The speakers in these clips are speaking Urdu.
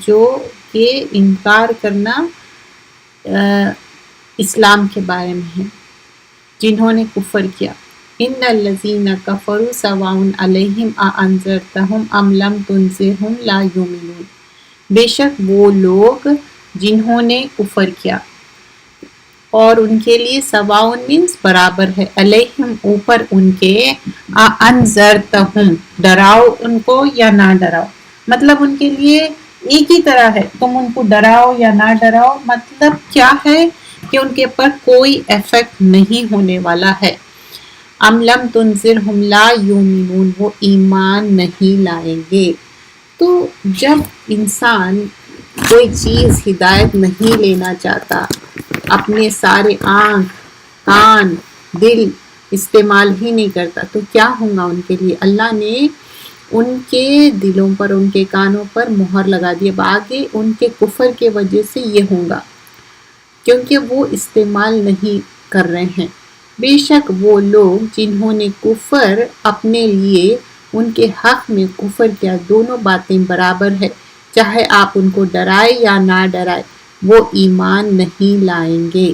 جو کہ انکار کرنا اسلام کے بارے میں ہے، جنہوں نے کفر کیا۔ ان الذین کفروا سواء علیہم اانذرتہم ام لم تنذرہم لا یؤمنون، بے شک وہ لوگ جنہوں نے کفر کیا اور ان کے لیے سواء مینس برابر ہے، علیہم اوپر ان کے، اانذرتہم ڈراؤ ان کو یا نہ ڈراؤ، مطلب ان کے لیے ایک ہی طرح ہے، تم ان کو ڈراؤ یا نہ ڈراؤ، مطلب کیا ہے کہ ان کے پر کوئی ایفیکٹ نہیں ہونے والا ہے۔ ام لم تنذرہم لا یؤمنون، وہ ایمان نہیں لائیں گے۔ تو جب انسان کوئی چیز ہدایت نہیں لینا چاہتا، اپنے سارے آنکھ، کان، دل استعمال ہی نہیں کرتا، تو کیا ہوگا ان کے لیے؟ اللہ نے ان کے دلوں پر، ان کے کانوں پر مہر لگا دی۔ اب آگے ان کے کفر کے وجہ سے یہ ہوگا، کیونکہ وہ استعمال نہیں کر رہے ہیں۔ بے شک وہ لوگ جنہوں نے کفر اپنے لیے ان کے حق میں کفر کیا، دونوں باتیں برابر ہے، چاہے آپ ان کو ڈرائے یا نہ ڈرائے، وہ ایمان نہیں لائیں گے۔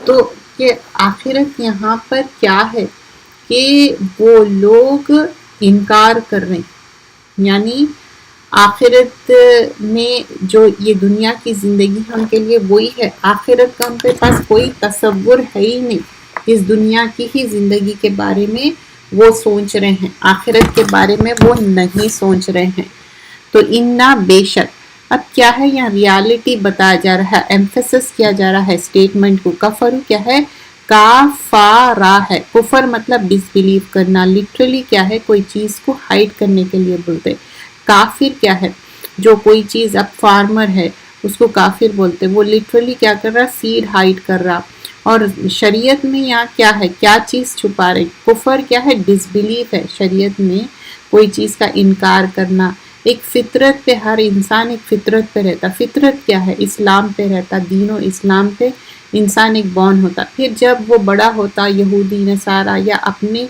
تو یہ آخرت یہاں پر کیا ہے کہ وہ لوگ انکار کر رہے ہیں، یعنی آخرت میں جو یہ دنیا کی زندگی ہم کے لیے وہی ہے، آخرت کا ہم کے پاس کوئی تصور ہے ہی نہیں، اس دنیا کی ہی زندگی کے بارے میں وہ سوچ رہے ہیں، آخرت کے بارے میں وہ نہیں سوچ رہے ہیں۔ تو انا بے شک، اب کیا ہے یہاں ریالٹی بتایا جا رہا ہے، ایمفیسس کیا جا رہا ہے اسٹیٹمنٹ کو۔ کفر کیا ہے؟ کافارا ہے، کفر مطلب ڈس بلیو کرنا، لٹرلی کیا ہے؟ کوئی چیز کو ہائڈ کرنے کے لیے بولتے۔ کافر کیا ہے؟ جو کوئی چیز، اب فارمر ہے اس کو کافر بولتے، وہ لٹرلی کیا کر رہا؟ سیڈ ہائڈ کر رہا۔ اور شریعت میں یہاں کیا ہے؟ کیا چیز چھپا رہے؟ کفر کیا ہے؟ ڈس بلیو ہے، شریعت میں کوئی چیز کا انکار کرنا۔ ایک فطرت پہ، ہر انسان ایک فطرت پہ رہتا، فطرت کیا ہے؟ اسلام پہ رہتا، دین و اسلام پہ انسان ایک بورن ہوتا، پھر جب وہ بڑا ہوتا یہودی نصارہ یا اپنے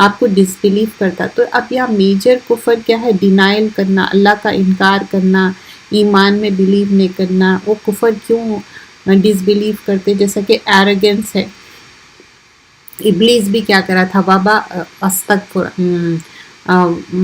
آپ کو ڈس بلیو کرتا۔ تو اب یہاں میجر کفر کیا ہے؟ ڈینائل کرنا، اللہ کا انکار کرنا، ایمان میں بلیو نہیں کرنا۔ وہ کفر کیوں ڈس بلیو کرتے؟ جیسا کہ ایروگنس ہے، ابلیس بھی کیا کرا تھا؟ وبا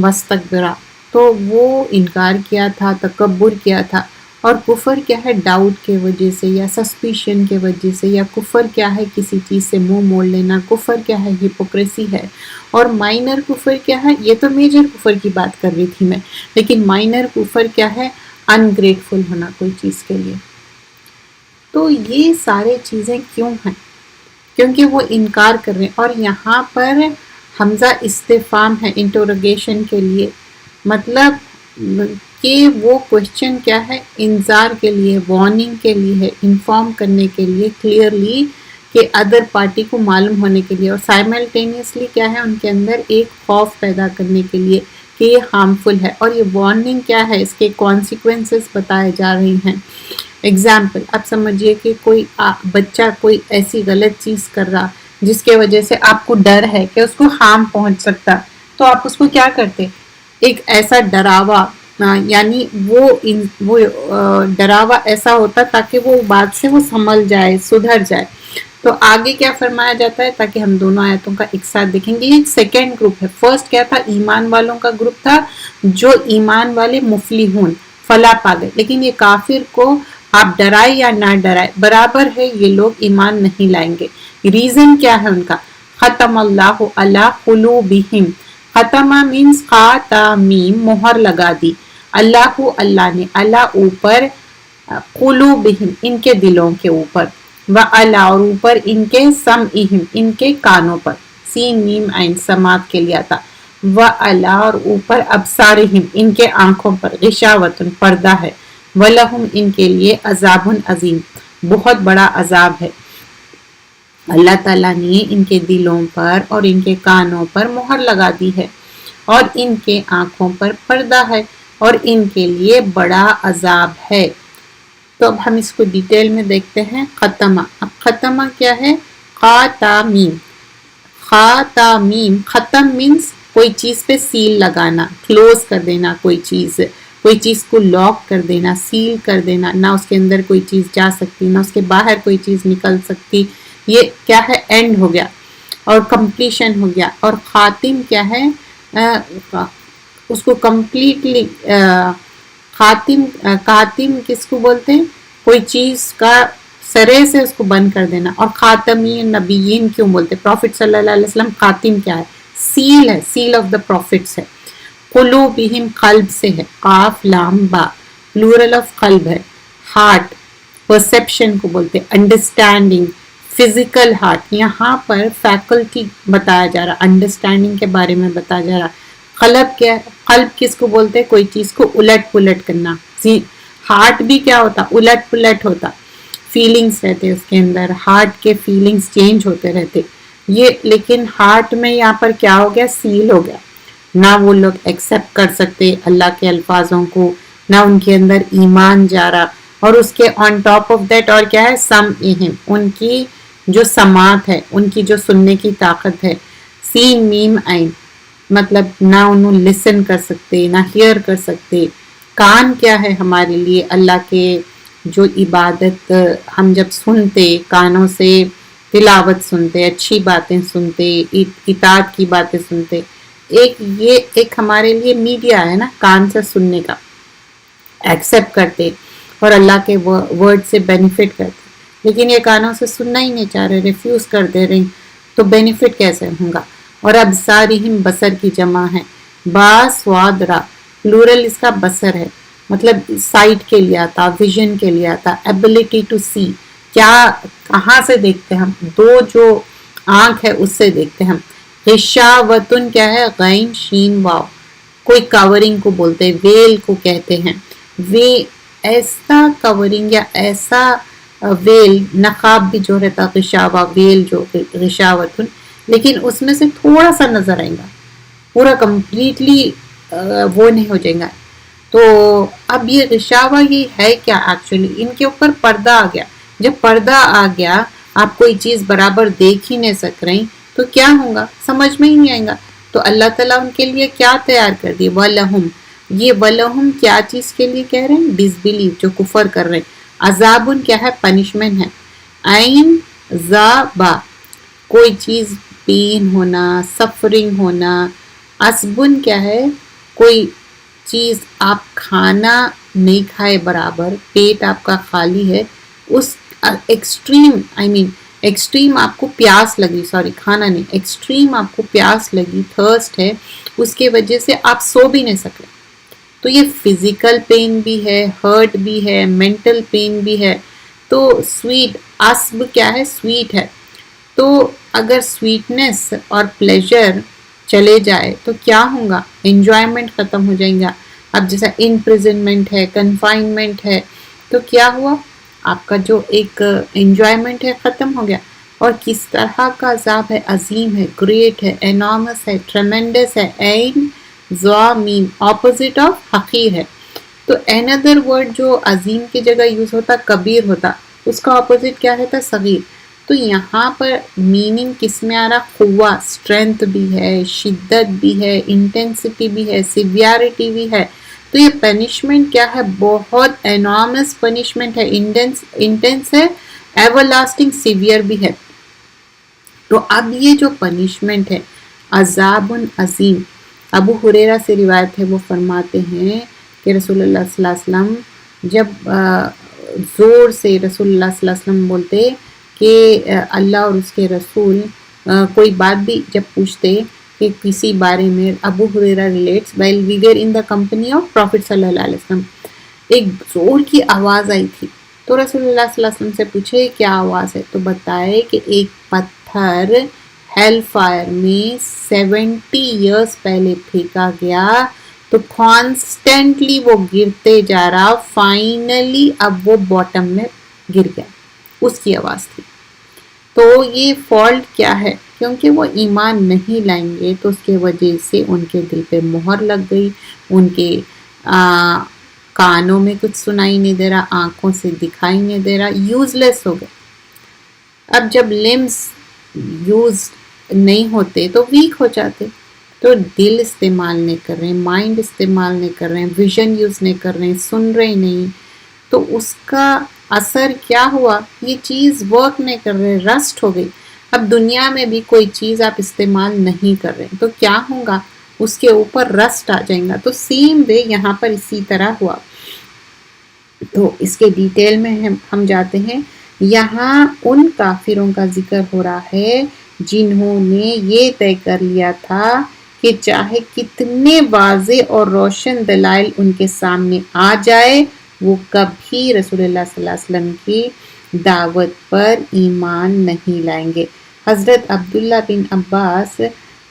وستکبرا، تو وہ انکار کیا تھا، تکبر کیا تھا۔ اور کفر کیا ہے؟ ڈاؤٹ کے وجہ سے یا سسپیشن کے وجہ سے، یا کفر کیا ہے؟ کسی چیز سے منہ موڑ لینا، کفر کیا ہے؟ ہپوکریسی ہے۔ اور مائنر کفر کیا ہے؟ یہ تو میجر کفر کی بات کر رہی تھی میں، لیکن مائنر کفر کیا ہے؟ انگریٹفل ہونا کوئی چیز کے لیے۔ تو یہ سارے چیزیں کیوں ہیں؟ کیونکہ وہ انکار کر رہے ہیں۔ اور یہاں پر حمزہ استفہام ہے انٹروگیشن کے لیے، مطلب کہ وہ کوشچن کیا ہے؟ انذار کے لیے، وارننگ کے لیے ہے، انفارم کرنے کے لیے کلیئرلی، کہ ادر پارٹی کو معلوم ہونے کے لیے، اور سائملٹینیسلی کیا ہے؟ ان کے اندر ایک خوف پیدا کرنے کے لیے کہ یہ ہارمفل ہے۔ اور یہ وارننگ کیا ہے؟ اس کے کانسیکوینسز بتائے جا رہے ہیں۔ ایگزامپل، اب سمجھیے کہ کوئی بچہ کوئی ایسی غلط چیز کر رہا جس کے وجہ سے آپ کو ڈر ہے کہ اس کو ہارم پہنچ سکتا، تو آپ اس کو کیا کرتے؟ ایک ایسا ڈراوا، یعنی وہ ڈراوا ایسا ہوتا تاکہ وہ بات سے وہ سنبھل جائے، سدھر جائے۔ تو آگے کیا فرمایا جاتا ہے؟ تاکہ ہم دونوں آیتوں کا ایک ساتھ دیکھیں گے۔ یہ سیکنڈ گروپ ہے۔ فرسٹ کیا تھا؟ ایمان والوں کا گروپ تھا، جو ایمان والے مفلحون، فلاح پا گئے۔ لیکن یہ کافر کو آپ ڈرائے یا نہ ڈرائے برابر ہے، یہ لوگ ایمان نہیں لائیں گے۔ ریزن کیا ہے ان کا؟ ختم اللہ علی قلوبہم، ختمہ مینس خاتمیم، مہر لگا دی، اللہ اللہ نے، اللہ اوپر، قلوبہم ان کے دلوں کے اوپر، وعلی اور اوپر ان کے، سمعہم ان کے کانوں پر، سین میم عین سماعت کے لیے آتا، وعلی اور اوپر، ابصارہم ان کے آنکھوں پر، غشاوۃ پردہ ہے، وَلَهُمْ ان کے لیے، عذاب عظیم بہت بڑا عذاب ہے۔ اللہ تعالیٰ نے ان کے دلوں پر اور ان کے کانوں پر مہر لگا دی ہے، اور ان کے آنکھوں پر پردہ ہے، اور ان کے لیے بڑا عذاب ہے۔ تو اب ہم اس کو ڈیٹیل میں دیکھتے ہیں۔ ختمہ، اب ختمہ کیا ہے؟ خاتمیم، خاتمیم، ختم مینس کوئی چیز پہ سیل لگانا، کلوز کر دینا کوئی چیز، کوئی چیز کو لاک کر دینا، سیل کر دینا، نہ اس کے اندر کوئی چیز جا سکتی، نہ اس کے باہر کوئی چیز نکل سکتی. یہ کیا ہے؟ اینڈ ہو گیا اور کمپلیشن ہو گیا. اور خاتم کیا ہے؟ اس کو کمپلیٹلی خاتم کس کو بولتے ہیں؟ کوئی چیز کا سرے سے اس کو بند کر دینا. اور خاتمی نبیین کیوں بولتے؟ پروفٹ صلی اللہ علیہ وسلم خاتم کیا ہے؟ سیل ہے، سیل آف دا پروفٹس ہے. قلوبہم قلب سے ہے، قاف لام با پلورل آف قلب ہے. ہارٹ پرسیپشن کو بولتے، انڈرسٹینڈنگ فزیکل ہارٹ. یہاں پر فیکلٹی بتایا جا رہا، انڈرسٹینڈنگ کے بارے میں بتایا جا رہا. قلب کیا ہے؟ قلب کس کو بولتے؟ کوئی چیز کو الٹ پلٹ کرنا. ہارٹ بھی کیا ہوتا؟ الٹ پلٹ ہوتا. فیلنگز رہتے اس کے اندر، ہارٹ کے فیلنگز چینج ہوتے رہتے. یہ لیکن ہارٹ میں یہاں پر کیا ہو گیا؟ سیل ہو گیا. نہ وہ لوگ ایکسیپٹ کر سکتے اللہ کے الفاظوں کو، نہ ان کے اندر ایمان جا رہا. اور اس کے آن ٹاپ آف دیٹ اور کیا ہے؟ سمعہم، ان کی جو سماعت ہے، ان کی جو سننے کی طاقت ہے. سین میم عین مطلب نہ انہوں لسن کر سکتے، نہ ہیئر کر سکتے. کان کیا ہے ہمارے لیے؟ اللہ کے جو عبادت ہم جب سنتے، کانوں سے تلاوت سنتے، اچھی باتیں سنتے، اطاعت کی باتیں سنتے. یہ ایک ہمارے لیے میڈیا ہے نا، کان سے سننے کا، ایکسیپٹ کرتے اور اللہ کے ورڈ سے بینیفٹ کرتے. لیکن یہ کانوں سے سننا ہی نہیں چاہ رہے، ریفیوز کر دے رہے، تو بینیفٹ کیسے ہوگا؟ اور ابصارہم بصر کی جمع ہے. با سواد را پلورل اس کا بصر ہے، مطلب سائٹ کے لیے آتا، ویژن کے لیے آتا، ایبلٹی ٹو سی. کیا کہاں سے دیکھتے ہم؟ دو جو آنکھ ہے اس سے دیکھتے ہم. غشاوتن کیا ہے؟ غین شین واو، کوئی کورنگ کو بولتے، ویل کو کہتے ہیں. ایسا کورنگ یا ایسا ویل، نقاب بھی جو رہتا غشاوہ، ویل جو غشاوتن، لیکن اس میں سے تھوڑا سا نظر آئے گا، پورا کمپلیٹلی وہ نہیں ہو جائے گا. تو اب یہ غشاوہ یہ ہے کیا ایکچولی؟ ان کے اوپر پردہ آ گیا. جب پردہ آ گیا، آپ کوئی چیز برابر دیکھ ہی نہیں سک رہی، تو کیا ہوگا؟ سمجھ میں ہی نہیں آئے گا. تو اللہ تعالیٰ ان کے لیے کیا تیار کر دی؟ وَلَهُمْ، یہ وَلَهُمْ کیا چیز کے لیے کہہ رہے ہیں؟ ڈس بلیو، جو کفر کر رہے ہیں. عذابن کیا ہے؟ پنشمنٹ ہے. عین زا با، کوئی چیز پین ہونا، سفرنگ ہونا. عصبن کیا ہے؟ کوئی چیز آپ کھانا نہیں کھائے برابر، پیٹ آپ کا خالی ہے، اس ایکسٹریم آپ کو پیاس لگی، سوری کھانا نہیں، ایکسٹریم آپ کو پیاس لگی، تھرسٹ ہے، اس کے وجہ سے آپ سو بھی نہیں سکے. تو یہ فزیکل پین بھی ہے، ہرٹ بھی ہے، مینٹل پین بھی ہے. تو سویٹ، عصب کیا ہے؟ سویٹ ہے. تو اگر سویٹنس اور پلیجر چلے جائے تو کیا ہوگا؟ انجوائمنٹ ختم ہو جائیں گا. اب جیسا امپریزنمنٹ ہے، کنفائنمنٹ ہے، تو کیا ہوا؟ آپ کا جو ایک انجوائمنٹ ہے ختم ہو گیا. اور کس طرح کا عذاب ہے؟ عظیم ہے، گریٹ ہے، انارمس ہے، ٹریمنڈس ہے. عین ضا میم اپوزٹ آف حقیر ہے. تو another ورڈ جو عظیم کی جگہ یوز ہوتا کبیر ہوتا، اس کا اپوزٹ کیا رہتا؟ صغیر. تو یہاں پر میننگ کس میں آ رہا؟ قوہ، اسٹرینتھ بھی ہے، شدت بھی ہے، انٹینسٹی بھی ہے، سیویرٹی بھی ہے. تو یہ پنشمنٹ کیا ہے؟ بہت انارمس پنشمنٹ ہے، انٹینس ہے، ایور لاسٹنگ، سیویئر بھی ہے. تو اب یہ جو پنشمنٹ ہے، عذاب عظیم. ابو ہریرہ سے روایت ہے، وہ فرماتے ہیں کہ رسول اللہ صلی اللہ علیہ وسلم جب زور سے رسول اللہ صلی اللہ علیہ وسلم بولتے کہ اللہ اور اس کے رسول کوئی بات بھی جب پوچھتے کہ کسی بارے میں، ابو ہریرہ relates while we were in the company of Prophet صلی اللہ علیہ وسلم، ایک زور کی آواز آئی تھی. تو رسول اللہ صلی اللہ علیہ وسلم سے پوچھے کیا آواز ہے؟ تو بتائے کہ ایک پتھر ہیل فائر میں 70 ایئرس پہلے پھینکا گیا، تو کانسٹنٹلی وہ گرتے جا رہا، فائنلی اب وہ باٹم میں گر گیا. اس کی آواز تھی. تو یہ فالٹ کیا ہے؟ کیونکہ وہ ایمان نہیں لائیں گے، تو اس کے وجہ سے ان کے دل پہ مہر لگ گئی، ان کے کانوں میں کچھ سنائی نہیں دے رہا، آنکھوں سے دکھائی نہیں دے رہا، یوز لیس ہو گئے. اب جب لمز یوز نہیں ہوتے تو ویک ہو جاتے. تو دل استعمال نہیں کر رہے ہیں، مائنڈ استعمال نہیں کر رہے ہیں، ویژن یوز نہیں کر رہے ہیں، سن رہے نہیں، تو اس کا اثر کیا ہوا؟ یہ چیز ورک نہیں کر رہے، رسٹ ہو گئی۔ اب دنیا میں بھی کوئی چیز آپ استعمال نہیں کر رہے تو کیا ہوگا؟ اس کے اوپر رسٹ آ جائیں گا۔ تو سیم وے یہاں پر اسی طرح ہوا۔ تو اس کے ڈیٹیل میں ہم جاتے ہیں۔ یہاں ان کافروں کا ذکر ہو رہا ہے جنہوں نے یہ طے کر لیا تھا کہ چاہے کتنے واضح اور روشن دلائل ان کے سامنے آ جائے، وہ کبھی رسول اللہ صلی اللہ علیہ وسلم کی دعوت پر ایمان نہیں لائیں گے۔ حضرت عبداللہ بن عباس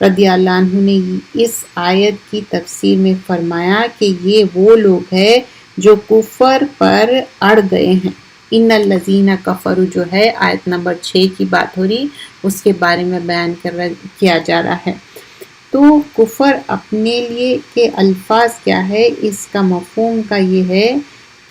رضی اللہ عنہ نے اس آیت کی تفسیر میں فرمایا کہ یہ وہ لوگ ہیں جو کفر پر اڑ گئے ہیں۔ ان الذین کفروا جو ہے آیت نمبر 6 کی بات ہو رہی، اس کے بارے میں بیان کیا جا رہا ہے۔ تو کفر اپنے لیے کے الفاظ کیا ہے، اس کا مفہوم کا یہ ہے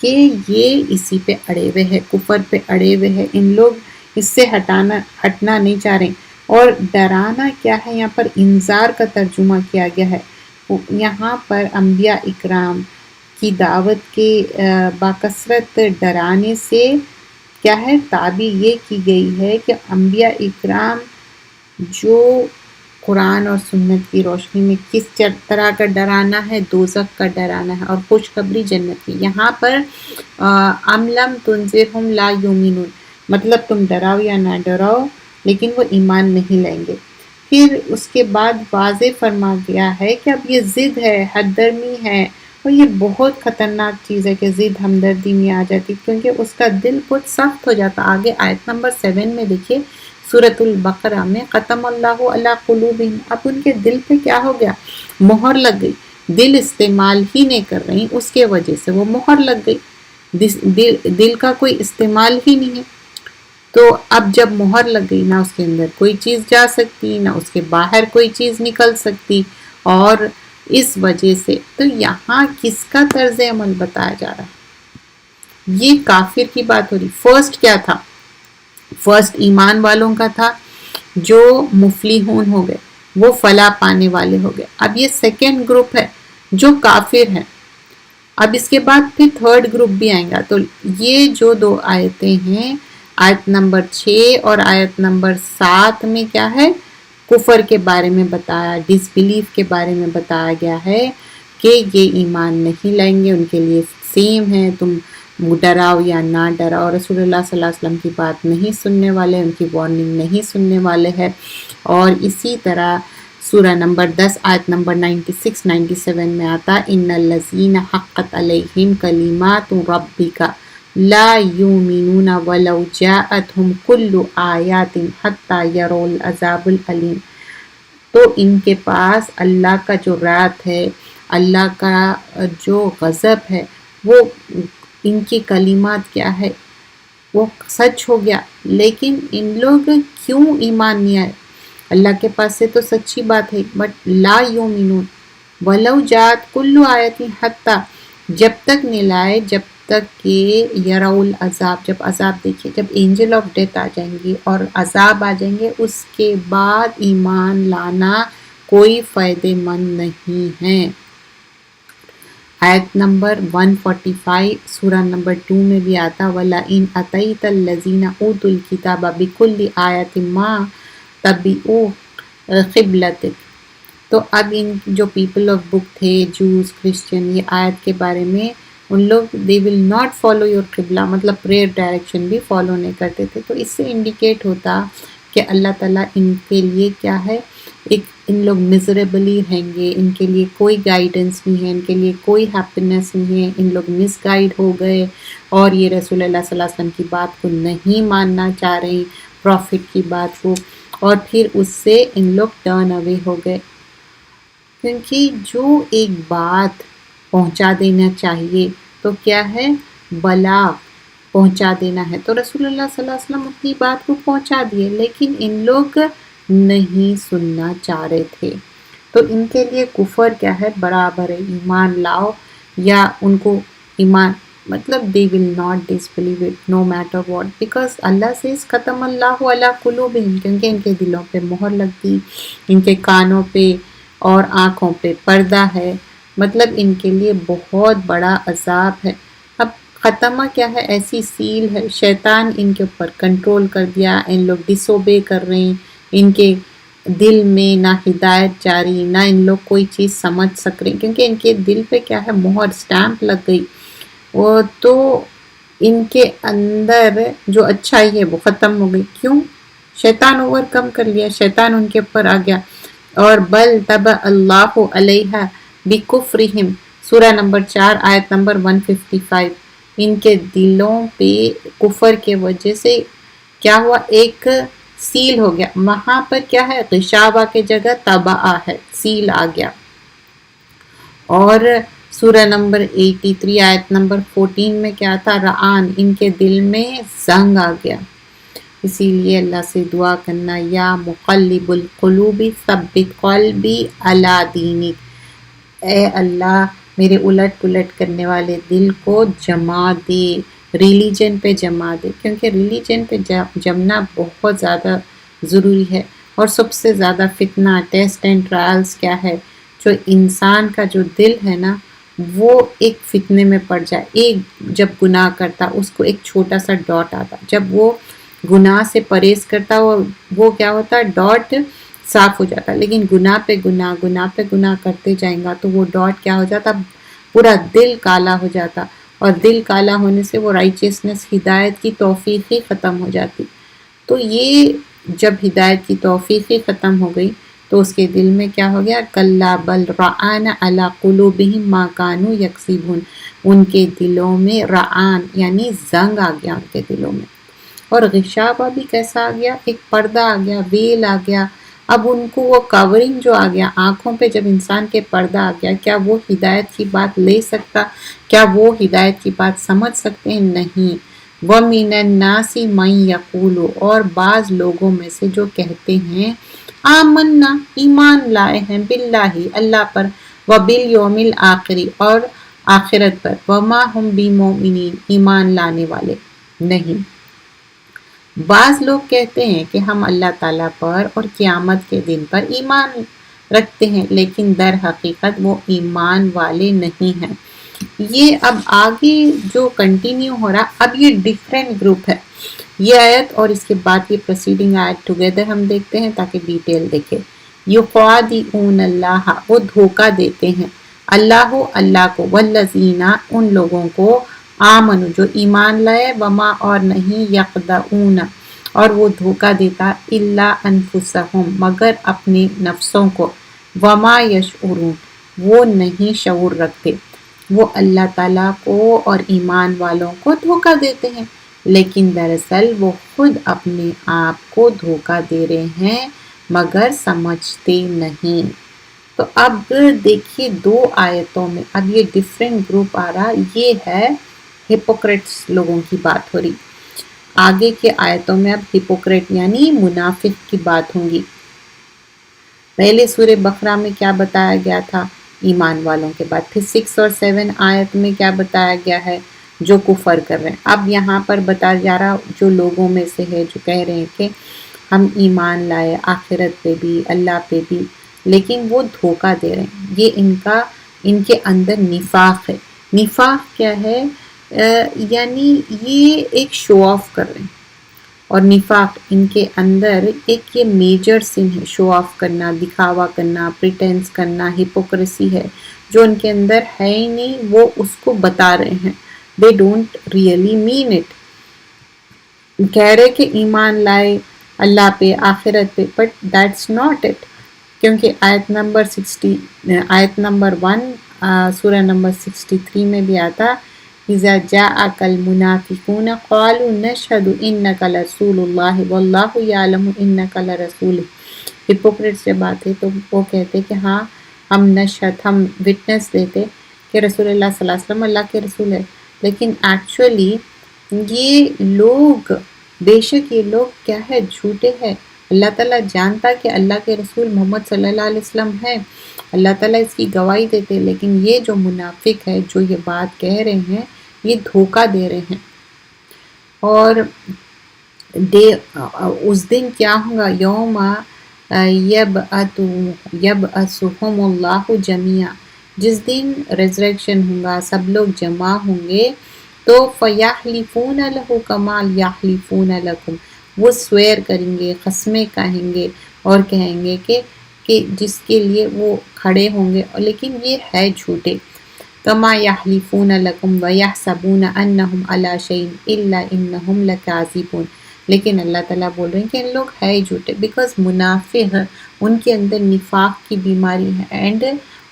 کہ یہ اسی پہ اڑے ہوئے ہے، کفر پہ اڑے ہوئے ہے، ان لوگ اس سے ہٹنا نہیں چاہ رہے۔ اور ڈرانا کیا ہے، یہاں پر انذار کا ترجمہ کیا گیا ہے۔ یہاں پر انبیاء اکرام کی دعوت کے باکثرت ڈرانے سے کیا ہے، تعبیر یہ کی گئی ہے کہ انبیاء اکرام جو قرآن اور سنت کی روشنی میں کس طرح کا ڈرانا ہے، دوزخ کا ڈرانا ہے، اور خوشخبری جنت کی۔ یہاں پر ام لم تنذرہم لا یؤمنون، مطلب تم ڈراؤ یا نہ ڈراؤ لیکن وہ ایمان نہیں لائیں گے۔ پھر اس کے بعد واضح فرما گیا ہے کہ اب یہ ضد ہے، حد درمی ہے، اور یہ بہت خطرناک چیز ہے کہ ضد ہمدردی میں آ جاتی، کیونکہ اس کا دل بہت سخت ہو جاتا۔ آگے آیت نمبر 7 میں دیکھیے سورۃ البقرہ میں، ختم اللہ علی قلوبہم، اب ان کے دل پہ کیا ہو گیا؟ مہر لگ گئی، دل استعمال ہی نہیں کر رہی، اس کے وجہ سے وہ مہر لگ گئی، دل کا کوئی استعمال ہی نہیں ہے۔ تو اب جب مہر لگ گئی، نہ اس کے اندر کوئی چیز جا سکتی، نہ اس کے باہر کوئی چیز نکل سکتی، اور اس وجہ سے تو یہاں کس کا طرز عمل بتایا جا رہا ہے؟ یہ کافر کی بات ہو رہی۔ فرسٹ کیا تھا؟ فرسٹ ایمان والوں کا تھا جو مفلحون ہو گئے، وہ فلاح پانے والے ہو گئے۔ اب یہ سیکنڈ گروپ ہے جو کافر ہیں۔ اب اس کے بعد پھر تھرڈ گروپ بھی آئیں گا۔ تو یہ جو دو آیتیں ہیں، آیت نمبر 6 اور آیت نمبر 7 میں کیا ہے؟ کفر کے بارے میں بتایا، ڈس بلیف کے بارے میں بتایا گیا ہے کہ یہ ایمان نہیں لائیں گے، ان کے لیے سیم ہے، تم ڈراؤ یا نہ ڈراؤ، رسول اللہ صلی اللہ علیہ وسلم کی بات نہیں سننے والے، ان کی وارننگ نہیں سننے والے ہیں۔ اور اسی طرح سورہ نمبر 10 آیت نمبر 96 97 میں آتا، ان الذین حقت علیہم کلمات ربک لا یؤمنون ولو جاءتہم کل آیات حتی یروا العذاب العلیم۔ تو ان کے پاس اللہ کا جو رات ہے، اللہ کا جو غضب ہے، وہ ان کی کلمات کیا ہے، وہ سچ ہو گیا، لیکن ان لوگ کیوں ایمان نہیں آئے؟ اللہ کے پاس سے تو سچی بات ہے، بٹ لا یؤمنون ولو جاءت کل آیت حتی، جب تک نہیں لائے جب تک کہ یروا العذاب، جب عذاب دیکھیں، جب اینجل آف ڈیتھ آ جائیں گی اور عذاب آ جائیں گے، اس کے بعد ایمان لانا کوئی فائدے مند نہیں ہے۔ آیت نمبر 145 سورہ نمبر 2 میں بھی آتا، وَلَئِنْ أَتَيْتَ الَّذِينَ أُوتُوا الْكِتَابَ بِكُلِّ آیَةٍ مَا تَبِعُوا قِبْلَتَكَ۔ تو اب ان جو پیپل آف بک تھے، جوز، کرسچن، یہ آیت کے بارے میں ان لوگ they will not follow your قبلہ، مطلب پریئر ڈائریکشن بھی فالو نہیں کرتے تھے۔ تو اس سے انڈیکیٹ ہوتا کہ اللہ تعالیٰ ان کے لیے کیا ہے، ایک ان لوگ مزریبلی رہیں گے، ان کے لیے کوئی گائیڈنس نہیں ہے، ان کے لیے کوئی ہیپینس نہیں ہے، ان لوگ مس گائیڈ ہو گئے، اور یہ رسول اللہ صلی اللہ علیہ وسلم کی بات کو نہیں ماننا چاہ رہے، پروفٹ کی بات کو، اور پھر اس سے ان لوگ ٹرن اوے ہو گئے۔ کیونکہ جو ایک بات پہنچا دینا چاہیے تو کیا ہے، بلاغ پہنچا دینا ہے، تو رسول اللہ صلی اللہ علیہ وسلم اپنی بات کو پہنچا دیے، لیکن ان لوگ نہیں سننا چاہ رہے تھے۔ تو ان کے لیے کفر کیا ہے، برابر ہے، ایمان لاؤ یا ان کو ایمان، مطلب they will not disbelieve it no matter what because Allah says ختم اللہ علی قلوبہم، کیونکہ ان کے دلوں پہ مہر لگ گئی، ان کے کانوں پہ اور آنکھوں پہ پردہ ہے، مطلب ان کے لیے بہت بڑا عذاب ہے۔ اب ختمہ کیا ہے؟ ایسی سیل ہے، شیطان ان کے اوپر کنٹرول کر دیا، ان لوگ ڈس اوبے کر رہے ہیں، ان کے دل میں نہ ہدایت جاری، نہ ان لوگ کوئی چیز سمجھ سک رہے، کیونکہ ان کے دل پہ کیا ہے؟ مہر، سٹیمپ لگ گئی، وہ تو ان کے اندر جو اچھائی ہے وہ ختم ہو گئی۔ کیوں؟ شیطان اوور کم کر لیا، شیطان ان کے اوپر آ گیا۔ اور بل طبع اللہ علیہ بکفرہم، سورہ نمبر 4 آیت نمبر 155، ان کے دلوں پہ کفر کے وجہ سے کیا ہوا؟ ایک سیل ہو گیا۔ وہاں پر کیا ہے؟ غشابہ کے جگہ طبع ہے، سیل آ گیا۔ اور سورہ نمبر 83 آیت نمبر 14 میں کیا تھا؟ رعان، ان کے دل میں زنگ آ گیا۔ اسی لیے اللہ سے دعا کرنا، یا مقلب القلوب ثبت قلبی علی دینک، اے اللہ میرے الٹ پلٹ کرنے والے دل کو جما دے، ریلیجن پہ جما دے، کیونکہ ریلیجن پہ جمنا بہت زیادہ ضروری ہے۔ اور سب سے زیادہ فتنہ، ٹیسٹ اینڈ ٹرائلز کیا ہے؟ جو انسان کا جو دل ہے نا، وہ ایک فتنے میں پڑ جائے۔ ایک جب گناہ کرتا اس کو ایک چھوٹا سا ڈاٹ آتا، جب وہ گناہ سے پرہیز کرتا وہ کیا ہوتا؟ ڈاٹ صاف ہو جاتا، لیکن گناہ پہ گناہ کرتے جائیں گا تو وہ ڈاٹ کیا ہو جاتا؟ پورا دل کالا ہو جاتا، اور دل کالا ہونے سے وہ رائچیسنس، ہدایت کی توفیق ہی ختم ہو جاتی۔ تو یہ جب ہدایت کی توفیق ہی ختم ہو گئی تو اس کے دل میں کیا ہو گیا؟ کلا بل رعان علی قلوبہم ما کانوا یکسبون، ان کے دلوں میں رعان یعنی زنگ آ گیا ان کے دلوں میں۔ اور غشابہ بھی کیسا آ گیا؟ ایک پردہ آ گیا، ویل آ گیا۔ اب ان کو وہ کورنگ جو آ گیا آنکھوں پہ، جب انسان کے پردہ آ گیا، کیا وہ ہدایت کی بات لے سکتا؟ کیا وہ ہدایت کی بات سمجھ سکتے ہیں؟ نہیں۔ وَمِنَ النَّاسِ مَن يَقُولُ، اور بعض لوگوں میں سے جو کہتے ہیں آمنا، ایمان لائے ہیں، باللہ اللہ پر، وبالیوم الآخر، اور آخرت پر، وما ہم بمؤمنین، ایمان لانے والے نہیں۔ بعض لوگ کہتے ہیں کہ ہم اللہ تعالیٰ پر اور قیامت کے دن پر ایمان رکھتے ہیں، لیکن در حقیقت وہ ایمان والے نہیں ہیں۔ یہ اب آگے جو کنٹینیو ہو رہا، اب یہ ڈیفرنٹ گروپ ہے۔ یہ آیت اور اس کے بعد یہ پروسیڈنگ آیت ٹوگیدر ہم دیکھتے ہیں تاکہ ڈیٹیل دیکھیں۔ یخادعون اللہ، وہ دھوکہ دیتے ہیں اللہ کو، والذین، ان لوگوں کو، آمنوا، جو ایمان لائے، وما، اور نہیں، یخدعون، اور وہ دھوکہ دیتا، الا انفسہم، مگر اپنے نفسوں کو، وما یشعرون، وہ نہیں شعور رکھتے۔ وہ اللہ تعالیٰ کو اور ایمان والوں کو دھوکہ دیتے ہیں، لیکن دراصل وہ خود اپنے آپ کو دھوکہ دے رہے ہیں مگر سمجھتے نہیں۔ تو اب دیکھیے دو آیتوں میں اب یہ ڈیفرنٹ گروپ آ رہا، یہ ہے ہپوکریٹس لوگوں کی بات ہو رہی۔ آگے کے آیتوں میں اب ہپوکریٹ یعنی منافق کی بات ہوں گی۔ پہلے سورہ بقرہ میں کیا بتایا گیا تھا؟ ایمان والوں کے بعد، پھر 6 اور 7 آیت میں کیا بتایا گیا ہے؟ جو کفر کر رہے ہیں۔ اب یہاں پر بتایا جا رہا جو لوگوں میں سے ہے جو کہہ رہے ہیں کہ ہم ایمان لائے آخرت پہ بھی، اللہ پہ بھی، لیکن وہ دھوکہ دے رہے ہیں۔ یہ ان کے اندر نفاق ہے۔ نفاق کیا ہے؟ یعنی یہ ایک شو آف کر رہے ہیں، اور نفاق ان کے اندر ایک یہ میجر سن ہے، شو آف کرنا، دکھاوا کرنا، پریٹینس کرنا، ہپوکریسی ہے جو ان کے اندر ہے ہی نہیں، وہ اس کو بتا رہے ہیں۔ they don't really mean it۔ کہہ رہے کہ ایمان لائے اللہ پہ، آخرت پہ، but that's not it۔ کیونکہ آیت نمبر 1 سورہ نمبر 63 میں بھی آتا، اذا جاءك المنافقون قالوا نشهد انك لرسول الله والله يعلم انك لرسوله۔ ہپوکریٹس جب آتے تو وہ کہتے کہ ہاں ہم نشہد، ہم وٹنس دیتے کہ رسول اللہ صلی اللہ علیہ وسلم اللہ کے رسول ہے، لیکن ایکچولی یہ لوگ، بے شک یہ لوگ کیا ہے؟ جھوٹے ہیں۔ اللہ تعالیٰ جانتا کہ اللہ کے رسول محمد صلی اللہ علیہ وسلم ہے، اللہ تعالیٰ اس کی گواہی دیتے، لیکن یہ جو منافق ہے جو یہ بات کہہ رہے ہیں یہ دھوکہ دے رہے ہیں۔ اور اس دن کیا ہوگا؟ یوم یبعثہم اللہ جمیعا، جس دن ریزریکشن ہوگا سب لوگ جمع ہوں گے، تو فیحلفون لہ کما یحلفون لکم، وہ سویر کریں گے، قسمیں کہیں گے اور کہیں گے کہ جس کے لیے وہ کھڑے ہوں گے، لیکن یہ ہے جھوٹے، کما یحلفون لکم ویحسبون انہم علی شیء الا انہم لکاذبون، لیکن اللہ تعالیٰ بول رہے ہیں کہ ان لوگ ہے جھوٹے، بیکاز منافق ان کے اندر نفاق کی بیماری ہے، اینڈ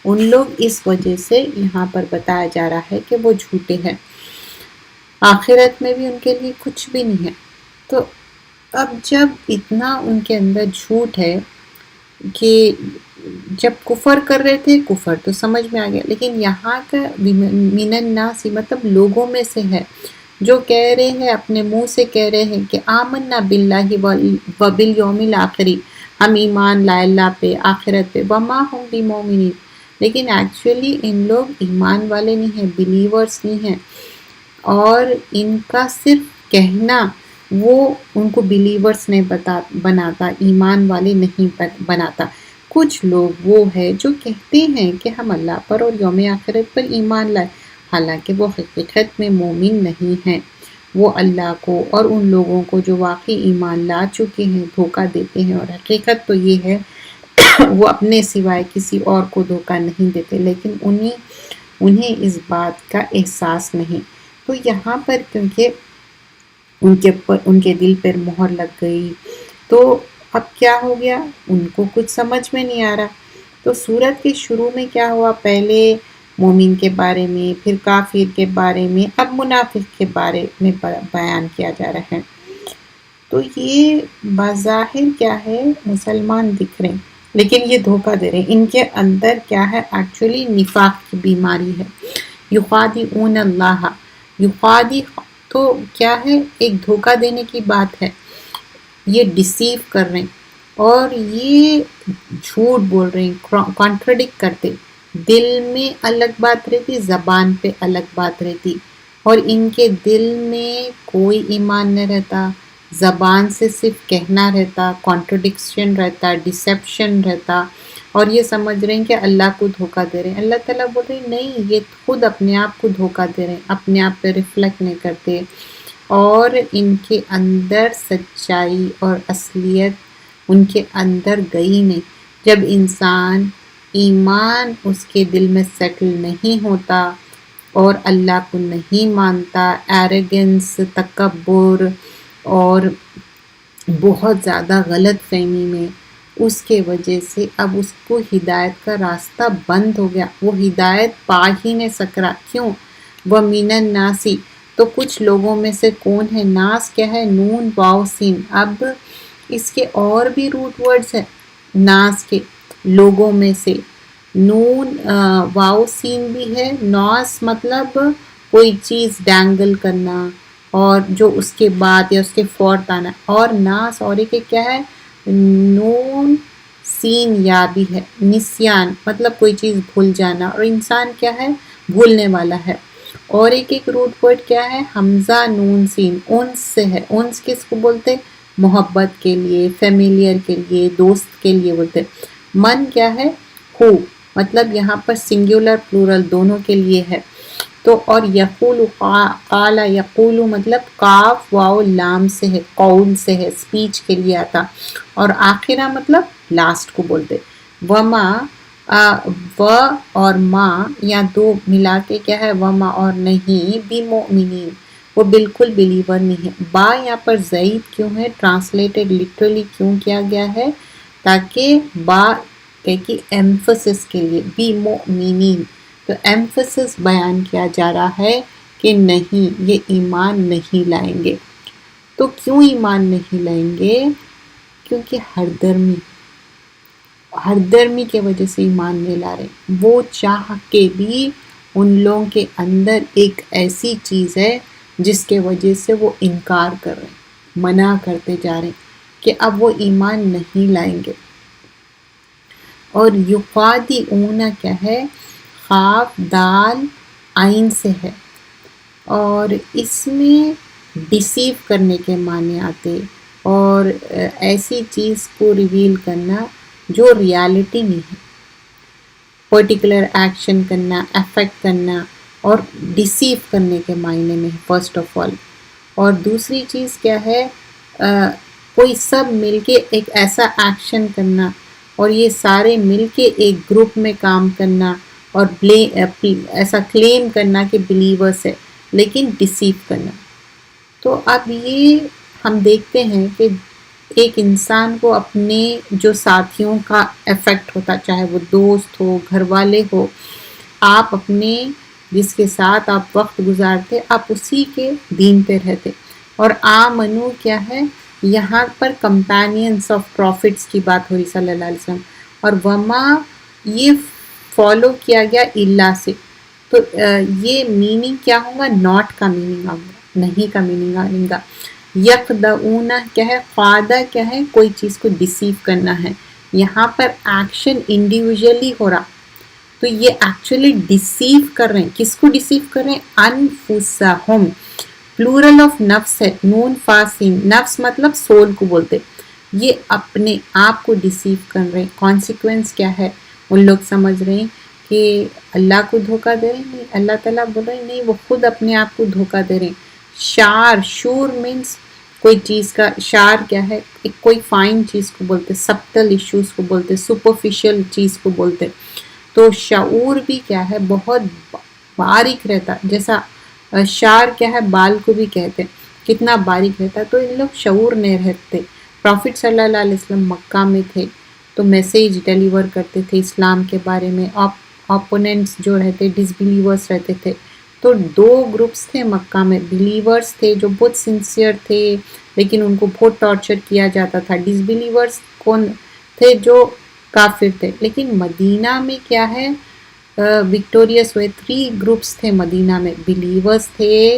ان لوگ اس وجہ سے یہاں پر بتایا جا رہا ہے کہ وہ جھوٹے ہیں، آخرت میں بھی ان کے لیے کچھ بھی نہیں ہے۔ تو اب جب اتنا ان کے اندر جھوٹ ہے کہ جب کفر کر رہے تھے، کفر تو سمجھ میں آ گیا، لیکن یہاں کا من الناس مطلب لوگوں میں سے ہے، جو کہہ رہے ہیں اپنے منہ سے کہہ رہے ہیں کہ آمنا باللہ وبالیوم الآخر، ہم ایمان لائے اللہ پہ، آخرت پہ، وما ہم بمؤمنین، لیکن ایکچولی ان لوگ ایمان والے نہیں ہیں، بلیورز نہیں ہیں، اور ان کا صرف کہنا وہ ان کو بلیورز نہیں بناتا، ایمان والے نہیں بناتا۔ کچھ لوگ وہ ہے جو کہتے ہیں کہ ہم اللہ پر اور یوم آخرت پر ایمان لائے، حالانکہ وہ حقیقت میں مومن نہیں ہیں، وہ اللہ کو اور ان لوگوں کو جو واقعی ایمان لا چکے ہیں دھوکہ دیتے ہیں، اور حقیقت تو یہ ہے وہ اپنے سوائے کسی اور کو دھوکہ نہیں دیتے، لیکن انہیں اس بات کا احساس نہیں۔ تو یہاں پر کیونکہ ان کے دل پر مہر لگ گئی، تو اب کیا ہو گیا، ان کو کچھ سمجھ میں نہیں آ رہا۔ تو سورت کے شروع میں کیا ہوا، پہلے مومن کے بارے میں، پھر کافر کے بارے میں، اب منافق کے بارے میں بیان کیا جا رہا ہے۔ تو یہ بظاہر کیا ہے، مسلمان دکھ رہے ہیں لیکن یہ دھوکہ دے رہے ہیں، ان کے اندر کیا ہے، ایکچولی نفاق کی بیماری ہے۔ یخادعون اللہ، یخادع تو کیا ہے، ایک دھوکہ دینے کی بات ہے، یہ ڈیسیو کر رہے ہیں اور یہ جھوٹ بول رہے ہیں، کانٹرڈکٹ کرتے، دل میں الگ بات رہتی، زبان پہ الگ بات رہتی، اور ان کے دل میں کوئی ایمان نہیں رہتا، زبان سے صرف کہنا رہتا، کانٹرڈکشن رہتا، ڈیسیپشن رہتا، اور یہ سمجھ رہے ہیں کہ اللہ کو دھوکہ دے رہے ہیں۔ اللہ تعالیٰ بول رہے ہیں نہیں، یہ خود اپنے آپ کو دھوکہ دے رہے ہیں، اپنے آپ پہ ریفلیکٹ نہیں کرتے، اور ان کے اندر سچائی اور اصلیت ان کے اندر گئی نہیں۔ جب انسان ایمان اس کے دل میں سیٹل نہیں ہوتا اور اللہ کو نہیں مانتا، ایروگنس، تکبر اور بہت زیادہ غلط فہمی میں، اس کے وجہ سے اب اس کو ہدایت کا راستہ بند ہو گیا، وہ ہدایت پا ہی نہیں سک رہا۔ کیوں؟ وَمِنَ النَّاسِ، تو کچھ لوگوں میں سے کون ہے، ناس کیا ہے، نون واو سین، اب اس کے اور بھی روٹ ورڈز ہیں ناس کے، لوگوں میں سے، نون واو سین بھی ہے، ناس مطلب کوئی چیز ڈینگل کرنا اور جو اس کے بعد یا اس کے فوراً آنا، اور ناس اور ایک کیا ہے، نون سین یا بھی ہے، نسیان مطلب کوئی چیز بھول جانا، اور انسان کیا ہے، بھولنے والا ہے، اور ایک روٹ ورڈ کیا ہے، حمزہ نون سین، انس سے ہے، انس کس کو بولتے، محبت کے لیے، فیملیئر کے لیے، دوست کے لیے بولتے، من کیا ہے، ہو، مطلب یہاں پر سنگولر پلورل دونوں کے لیے ہے، تو اور یقول، قال یقول مطلب کاف واو لام سے ہے، قول سے ہے، سپیچ کے لیے آتا، اور آخرہ مطلب لاسٹ کو بولتے، وما و اور ما یا دو ملا کے کیا ہے، وما اور نہیں، بمؤمنین، وہ بالکل بلیور نہیں ہے۔ با یہاں پر زائد کیوں ہے، ٹرانسلیٹڈ لٹرلی کیوں کیا گیا ہے، تاکہ با کی ایمفسس کے لیے، بمؤمنین، تو ایمفسس بیان کیا جا رہا ہے کہ نہیں، یہ ایمان نہیں لائیں گے۔ تو کیوں ایمان نہیں لائیں گے، کیونکہ ہر درمی کی وجہ سے ایمان نہیں لا رہے، وہ چاہ کے بھی ان لوگوں کے اندر ایک ایسی چیز ہے جس کے وجہ سے وہ انکار کر رہے ہیں، منع کرتے جا رہے ہیں کہ اب وہ ایمان نہیں لائیں گے۔ اور یخادعون کیا ہے، خاف دال عین سے ہے، اور اس میں ڈیسیو کرنے کے معنی آتے، اور ایسی چیز کو ریویل کرنا جو ریالٹی نہیں ہے، پرٹیکولر ایکشن کرنا، افیکٹ کرنا اور ڈیسیو کرنے کے معنی میں فرسٹ آف آل. اور دوسری چیز کیا ہے، کوئی سب مل کے ایک ایسا ایکشن کرنا اور یہ سارے مل کے ایک گروپ میں کام کرنا اور ایسا کلیم کرنا کہ بلیورس ہے لیکن ڈیسیو کرنا. تو اب یہ ہم دیکھتے ہیں کہ ایک انسان کو اپنے جو ساتھیوں کا افیکٹ ہوتا، چاہے وہ دوست ہو، گھر والے ہو، آپ اپنے جس کے ساتھ آپ وقت گزارتے آپ اسی کے دین پہ رہتے. اور آمنو کیا ہے، یہاں پر کمپینینس آف پروفٹس کی بات ہو رہی صلی اللہ علیہ وسلم، اور وما یہ فالو کیا گیا اللہ سے. تو یہ میننگ کیا ہوگا، ناٹ کا میننگ آگا، نہیں کا میننگ آئے گا. یخدعون کیا ہے، خادہ کیا ہے، کوئی چیز کو ڈیسیو کرنا ہے. یہاں پر ایکشن انڈیویژلی ہو رہا، تو یہ ایکچولی ڈیسیو کر رہے ہیں. کس کو ڈیسیو کر رہے ہیں؟ انفسہم، پلورل آف نفس ہے، نون فاسین، نفس مطلب سول کو بولتے. یہ اپنے آپ کو ڈیسیو کر رہے ہیں. کانسیکوینس کیا ہے، ان لوگ سمجھ رہے ہیں کہ اللہ کو دھوکہ دے رہے ہیں. نہیں، اللہ تعالیٰ بول رہے ہیں نہیں، وہ خود اپنے آپ کو دھوکہ دے رہے ہیں. شور مینس کوئی چیز کا، شار کیا ہے، ایک کوئی فائن چیز کو بولتے، سبٹل ایشوز کو بولتے، سپرفیشل چیز کو بولتے. تو شعور بھی کیا ہے، بہت باریک رہتا. جیسا شار کیا ہے، بال کو بھی کہتے، کتنا باریک رہتا. تو ان لوگ شعور نہیں رہتے. پروفٹ صلی اللہ علیہ وسلم مکہ میں تھے تو میسیج ڈیلیور کرتے تھے اسلام کے بارے میں. اپوننٹس جو رہتے، ڈس بلیورس رہتے تھے. تو دو گروپس تھے مکہ میں. بلیورس تھے جو بہت سنسیئر تھے لیکن ان کو بہت ٹارچر کیا جاتا تھا. ڈس بلیورس کون تھے؟ جو کافر تھے. لیکن مدینہ میں کیا ہے، وکٹوریس ہوئے. 3 گروپس تھے مدینہ میں. بلیورس تھے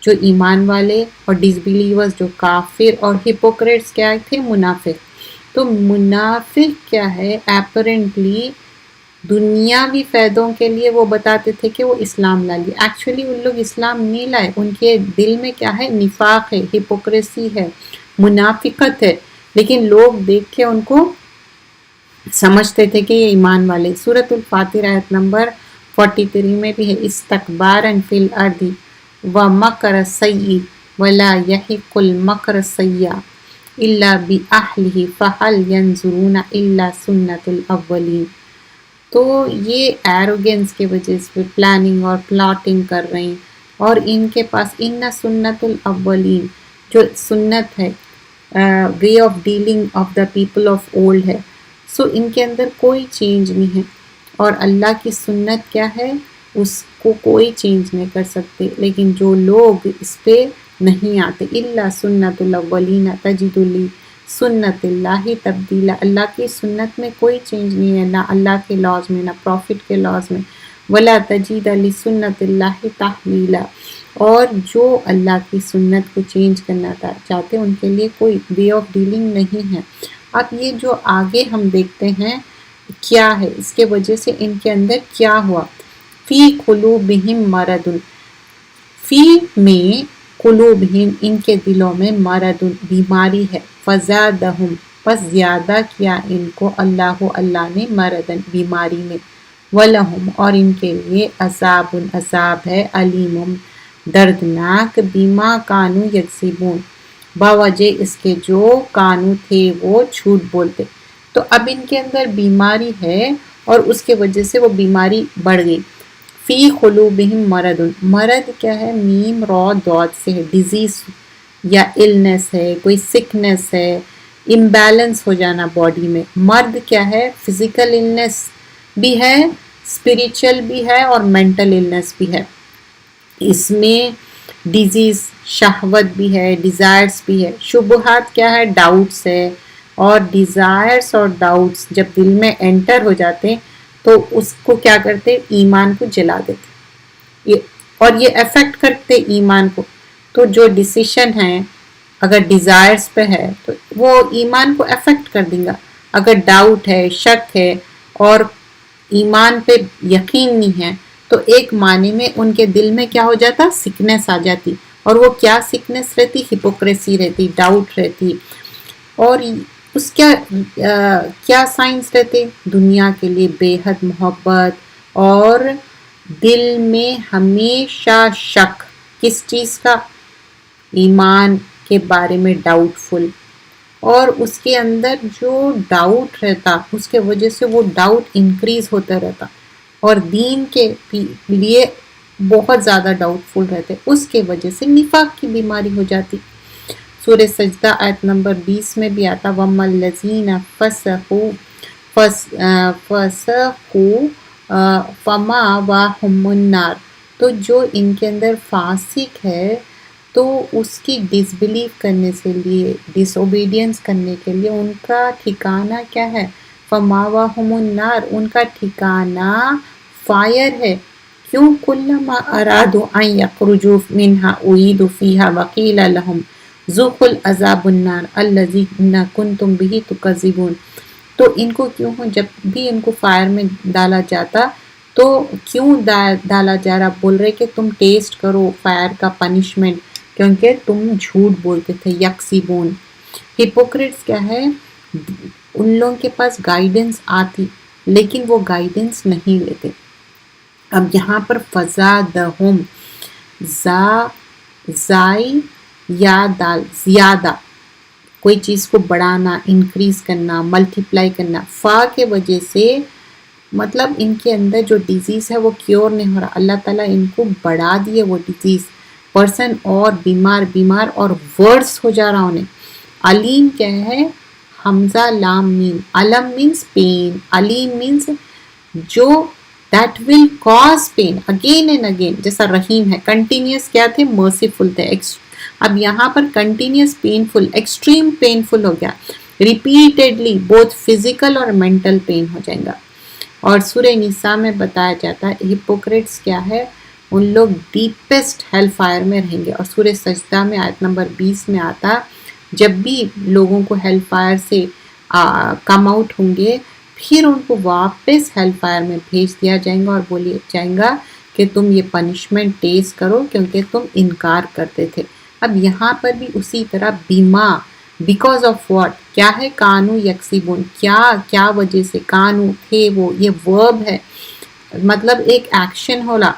جو ایمان والے، اور ڈس بلیورس جو کافر، اور ہپوکریٹس کیا تھے، منافق. تو منافق کیا ہے، اپیرنٹلی دنیاوی فائدوں کے لیے وہ بتاتے تھے کہ وہ اسلام لا لیے. ایکچولی ان لوگ اسلام نہیں لائے. ان کے دل میں کیا ہے، نفاق ہے، ہپوکریسی ہے، منافقت ہے. لیکن لوگ دیکھ کے ان کو سمجھتے تھے کہ یہ ایمان والے. سورۃ الفاتر آیت نمبر 43 میں بھی ہے، استکبارا فی الارض ومکر السیئ ولا یحق المکر السیئ الا باہلہ فہل ینظرون الا سنت الاولین. تو یہ ایروگنس کی وجہ سے پلاننگ اور پلاٹنگ کر رہے ہیں. اور ان کے پاس ان سنت الاولین جو سنت ہے، way of dealing of the people of old ہے. سو ان کے اندر کوئی چینج نہیں ہے. اور اللہ کی سنت کیا ہے، اس کو کوئی چینج نہیں کر سکتے. لیکن جو لوگ اس پہ نہیں آتے، الا سنت الاولین تجد لی سنت اللہ تبدیلا. اللہ کی سنت میں کوئی چینج نہیں ہے، نہ اللہ کے لاز میں، نہ پروفٹ کے لاز میں. ولا تجد لسنت اللہ تحویلا. اور جو اللہ کی سنت کو چینج کرنا چاہتے ان کے لیے کوئی وے آف ڈیلنگ نہیں ہے. اب یہ جو آگے ہم دیکھتے ہیں کیا ہے، اس کے وجہ سے ان کے اندر کیا ہوا. فی قلوبہم مرض، فی میں قلوبہم ان کے دلوں میں مرض بیماری ہے. فزادہم پس زیادہ کیا ان کو اللہ نے مرض بیماری میں. ولہم اور ان کے لیے عذاب عذاب ہے، علیم دردناک، بیما کانو یکسبون بوجہ اس کے جو کانو تھے وہ جھوٹ بولتے. تو اب ان کے اندر بیماری ہے اور اس کے وجہ سے وہ بیماری بڑھ گئی. فی قلوبہم مرض، مرض کیا ہے، میم را داد سے ہے، ڈیزیز یا النس ہے، کوئی سکنس ہے، امبیلنس ہو جانا باڈی میں. مرض کیا ہے، فزیکل النس بھی ہے، اسپریچل بھی ہے اور مینٹل النس بھی ہے. اس میں ڈیزیز شہوت بھی ہے، ڈیزائرز بھی ہے. شبہات کیا ہے، ڈاؤٹس ہے. اور ڈیزائرز اور ڈاؤٹس جب دل میں انٹر ہو جاتے تو اس کو کیا کرتے، ایمان کو جلا دیتے اور یہ افیکٹ کرتے ایمان کو. تو جو ڈیسیشن ہے اگر ڈیزائرز پہ ہے تو وہ ایمان کو افیکٹ کر دیں گا. اگر ڈاؤٹ ہے، شک ہے اور ایمان پہ یقین نہیں ہے تو ایک معنی میں ان کے دل میں کیا ہو جاتا، سکنس آ جاتی اور وہ کیا سکنس رہتی؟ ہپوکریسی رہتی، ڈاؤٹ رہتی. اور اس کیا سائنس رہتے؟ دنیا کے لیے بے حد محبت اور دل میں ہمیشہ شک. کس چیز کا؟ ایمان کے بارے میں ڈاؤٹ فل. اور اس کے اندر جو ڈاؤٹ رہتا اس کے وجہ سے وہ ڈاؤٹ انکریز ہوتا رہتا اور دین کے لیے بہت زیادہ ڈاؤٹ فل رہتے. اس کے وجہ سے نفاق کی بیماری ہو جاتی. سورہ سجدہ آیت نمبر 20 میں بھی آتا وَمَا الَّذِينَ فَسَقُوا فَمَأْوَاهُمُ النَّارُ. تو جو ان کے اندر فاسق ہے تو اس کی ڈس بلیف کرنے سے لیے، ڈس اوبیڈینس کرنے کے لیے ان کا ٹھکانہ کیا ہے؟ فَمَأْوَاهُمُ النَّارُ. ان کا ٹھکانہ فائر ہے. کیوں؟ كُلَّمَا أَرَادُوا أَن يَخْرُجُوا مِنْهَا أُعِيدُوا فِيهَا وَقِيلَ لَهُمْ ذُوقُوا الْعَذَابَ النَّارَ الَّذِي كُنْتُمْ بِهِ تُكَذِّبُونَ. تو ان کو کیوں جب بھی ان کو فائر میں ڈالا جاتا تو کیوں ڈالا جا رہا؟ بول رہے کہ تم ٹیسٹ کرو فائر کا پنشمنٹ، کیونکہ تم جھوٹ بولتے تھے. یکسیبون. ہپوکریٹس کیا ہے؟ ان لوگوں کے پاس گائیڈنس آتی لیکن وہ گائیڈنس نہیں لیتے. اب یہاں پر فزادہم، زائی یا دال، زیادہ کوئی چیز کو بڑھانا، انکریز کرنا، ملٹیپلائی کرنا. فا کے وجہ سے مطلب ان کے اندر جو ڈیزیز ہے وہ کیور نہیں ہو رہا، اللہ تعالیٰ ان کو بڑھا دیے وہ ڈیزیز. پرسن اور بیمار اور ورس ہو جا رہا انہیں. علیم کیا ہے؟ حمزہ لام میم. علم مینس پین، علیم مینس جو that will cause pain again and again. جیسا رحیم ہے، کنٹینیوس کیا تھے؟ مرسیفل تھے. اب یہاں پر کنٹینیوس پینفل، ایکسٹریم پینفل ہو گیا، ریپیٹیڈلی بوتھ فزیکل اور مینٹل پین ہو جائیں گا. اور سورہ نساء میں بتایا جاتا ہے ہپوکریٹس کیا ہے؟ ان لوگ ڈیپسٹ ہیل فائر میں رہیں گے. اور سورہ سجدہ میں آیت نمبر 20 میں آتا جب بھی لوگوں کو ہیل فائر سے کم آؤٹ ہوں گے پھر ان کو واپس ہیل فائر میں بھیج دیا جائیں گا اور بولی جائیں گا کہ تم یہ پنشمنٹ ٹیسٹ کرو کیونکہ تم انکار کرتے تھے. اب یہاں پر بھی اسی طرح بیکاز آف واٹ کیا ہے؟ کانو یکسیبون. کیا وجہ سے؟ کانو تھے وہ، یہ ورب ہے، مطلب ایک ایکشن ہو رہا.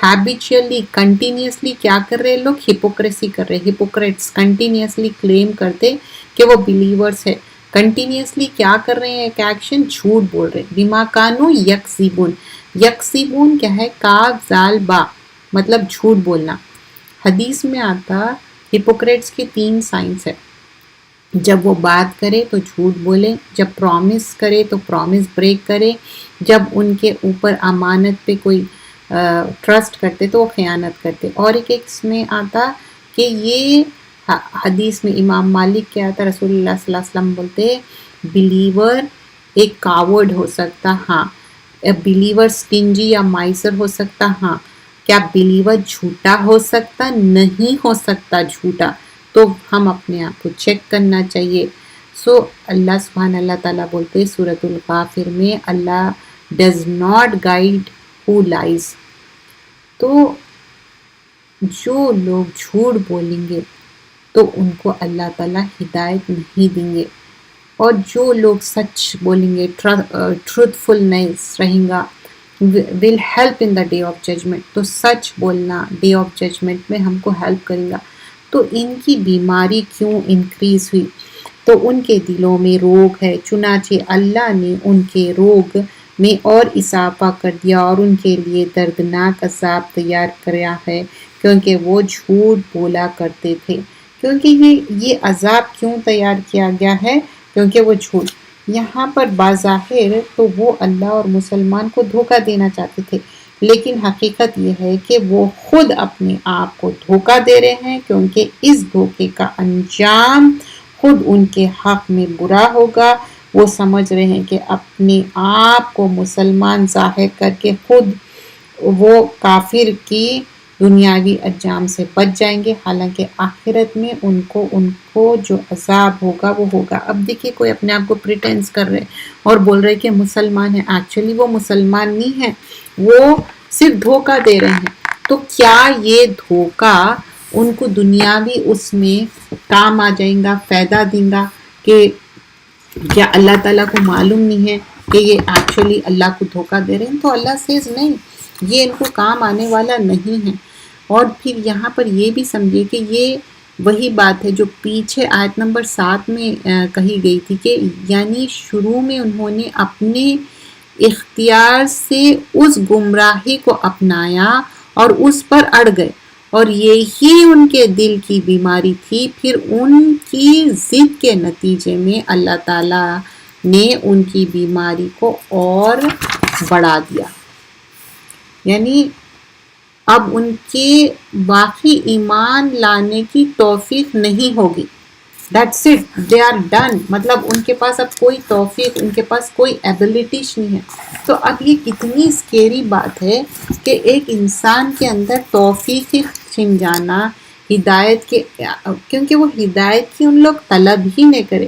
ہیبیچولی کنٹینیوسلی کیا کر رہے لوگ؟ ہپوکریسی کر رہے. ہپوکریٹس کنٹینیوسلی کلیم کرتے کہ وہ بلیورس ہے، کنٹینیوسلی کیا کر رہے ہیں؟ ایک ایکشن، جھوٹ بول رہے. بما کانو یکسیبون. یکسیبون کیا ہے؟ کاف زال با، مطلب جھوٹ بولنا. حدیث میں آتا ہپوکریٹس کے 3 سائنس ہے. جب وہ بات کرے تو جھوٹ بولے، جب پرومس کرے تو پرومس بریک کرے، جب ان کے اوپر امانت پہ کوئی ٹرسٹ کرتے تو وہ خیانت کرتے. اور ایک اس میں آتا کہ یہ حدیث میں امام مالک کیا آتا، رسول اللہ صلی اللہ علیہ وسلم بولتے بلیور ایک کاورڈ ہو سکتا، ہاں. بلیور سٹنجی یا مائسر ہو سکتا، ہاں. کیا بلیور جھوٹا ہو سکتا؟ نہیں ہو سکتا جھوٹا. تو ہم اپنے آپ کو چیک کرنا چاہیے. سو اللہ سبحانہ اللہ تعالیٰ بولتے سورۃ الغافر میں اللہ does not guide who lies. تو جو لوگ جھوٹ بولیں گے تو ان کو اللہ تعالیٰ ہدایت نہیں دیں گے، اور جو لوگ سچ بولیں گے، ٹروتھفلنس رہیں گا، will help in the day of judgement. تو سچ بولنا ڈے آف ججمنٹ میں ہم کو ہیلپ کرے گا. تو ان کی بیماری کیوں انکریز ہوئی؟ تو ان کے دلوں میں روگ ہے، چنانچہ اللہ نے ان کے روگ میں اور اضافہ کر دیا اور ان کے لیے دردناک عذاب تیار کیا ہے کیونکہ وہ جھوٹ بولا کرتے تھے. کیونکہ یہ عذاب کیوں تیار کیا گیا ہے؟ کیونکہ وہ جھوٹ. یہاں پر بظاہر تو وہ اللہ اور مسلمان کو دھوکہ دینا چاہتے تھے، لیکن حقیقت یہ ہے کہ وہ خود اپنے آپ کو دھوکہ دے رہے ہیں، کیونکہ اس دھوکے کا انجام خود ان کے حق میں برا ہوگا. وہ سمجھ رہے ہیں کہ اپنے آپ کو مسلمان ظاہر کر کے خود وہ کافر کی دنیاوی انجام سے بچ جائیں گے، حالانکہ آخرت میں ان کو جو عذاب ہوگا وہ ہوگا. اب دیکھیے کوئی اپنے آپ کو پریٹینس کر رہے اور بول رہے کہ مسلمان ہیں، ایکچولی وہ مسلمان نہیں ہیں، وہ صرف دھوکہ دے رہے ہیں. تو کیا یہ دھوکہ ان کو دنیاوی اس میں کام آ جائیں گا، فائدہ دیں گا، کہ کیا اللہ تعالیٰ کو معلوم نہیں ہے کہ یہ ایکچولی اللہ کو دھوکہ دے رہے ہیں؟ تو اللہ سیز نہیں، یہ ان کو کام آنے والا نہیں ہے۔ اور پھر یہاں پر یہ بھی سمجھے کہ یہ وہی بات ہے جو پیچھے آیت نمبر 7 میں کہی گئی تھی، کہ یعنی شروع میں انہوں نے اپنے اختیار سے اس گمراہی کو اپنایا اور اس پر اڑ گئے، اور یہی ان کے دل کی بیماری تھی۔ پھر ان کی ضد کے نتیجے میں اللہ تعالیٰ نے ان کی بیماری کو اور بڑھا دیا، یعنی اب ان کے باقی ایمان لانے کی توفیق نہیں ہوگی۔ That's it, they are done، مطلب ان کے پاس اب کوئی توفیق، ان کے پاس کوئی ایبلٹیش نہیں ہے۔ تو اب یہ کتنی اسکیری بات ہے کہ ایک انسان کے اندر توفیق ہی چھن جانا، ہدایت کے، کیونکہ وہ ہدایت کی ان لوگ طلب ہی نہیں کرے۔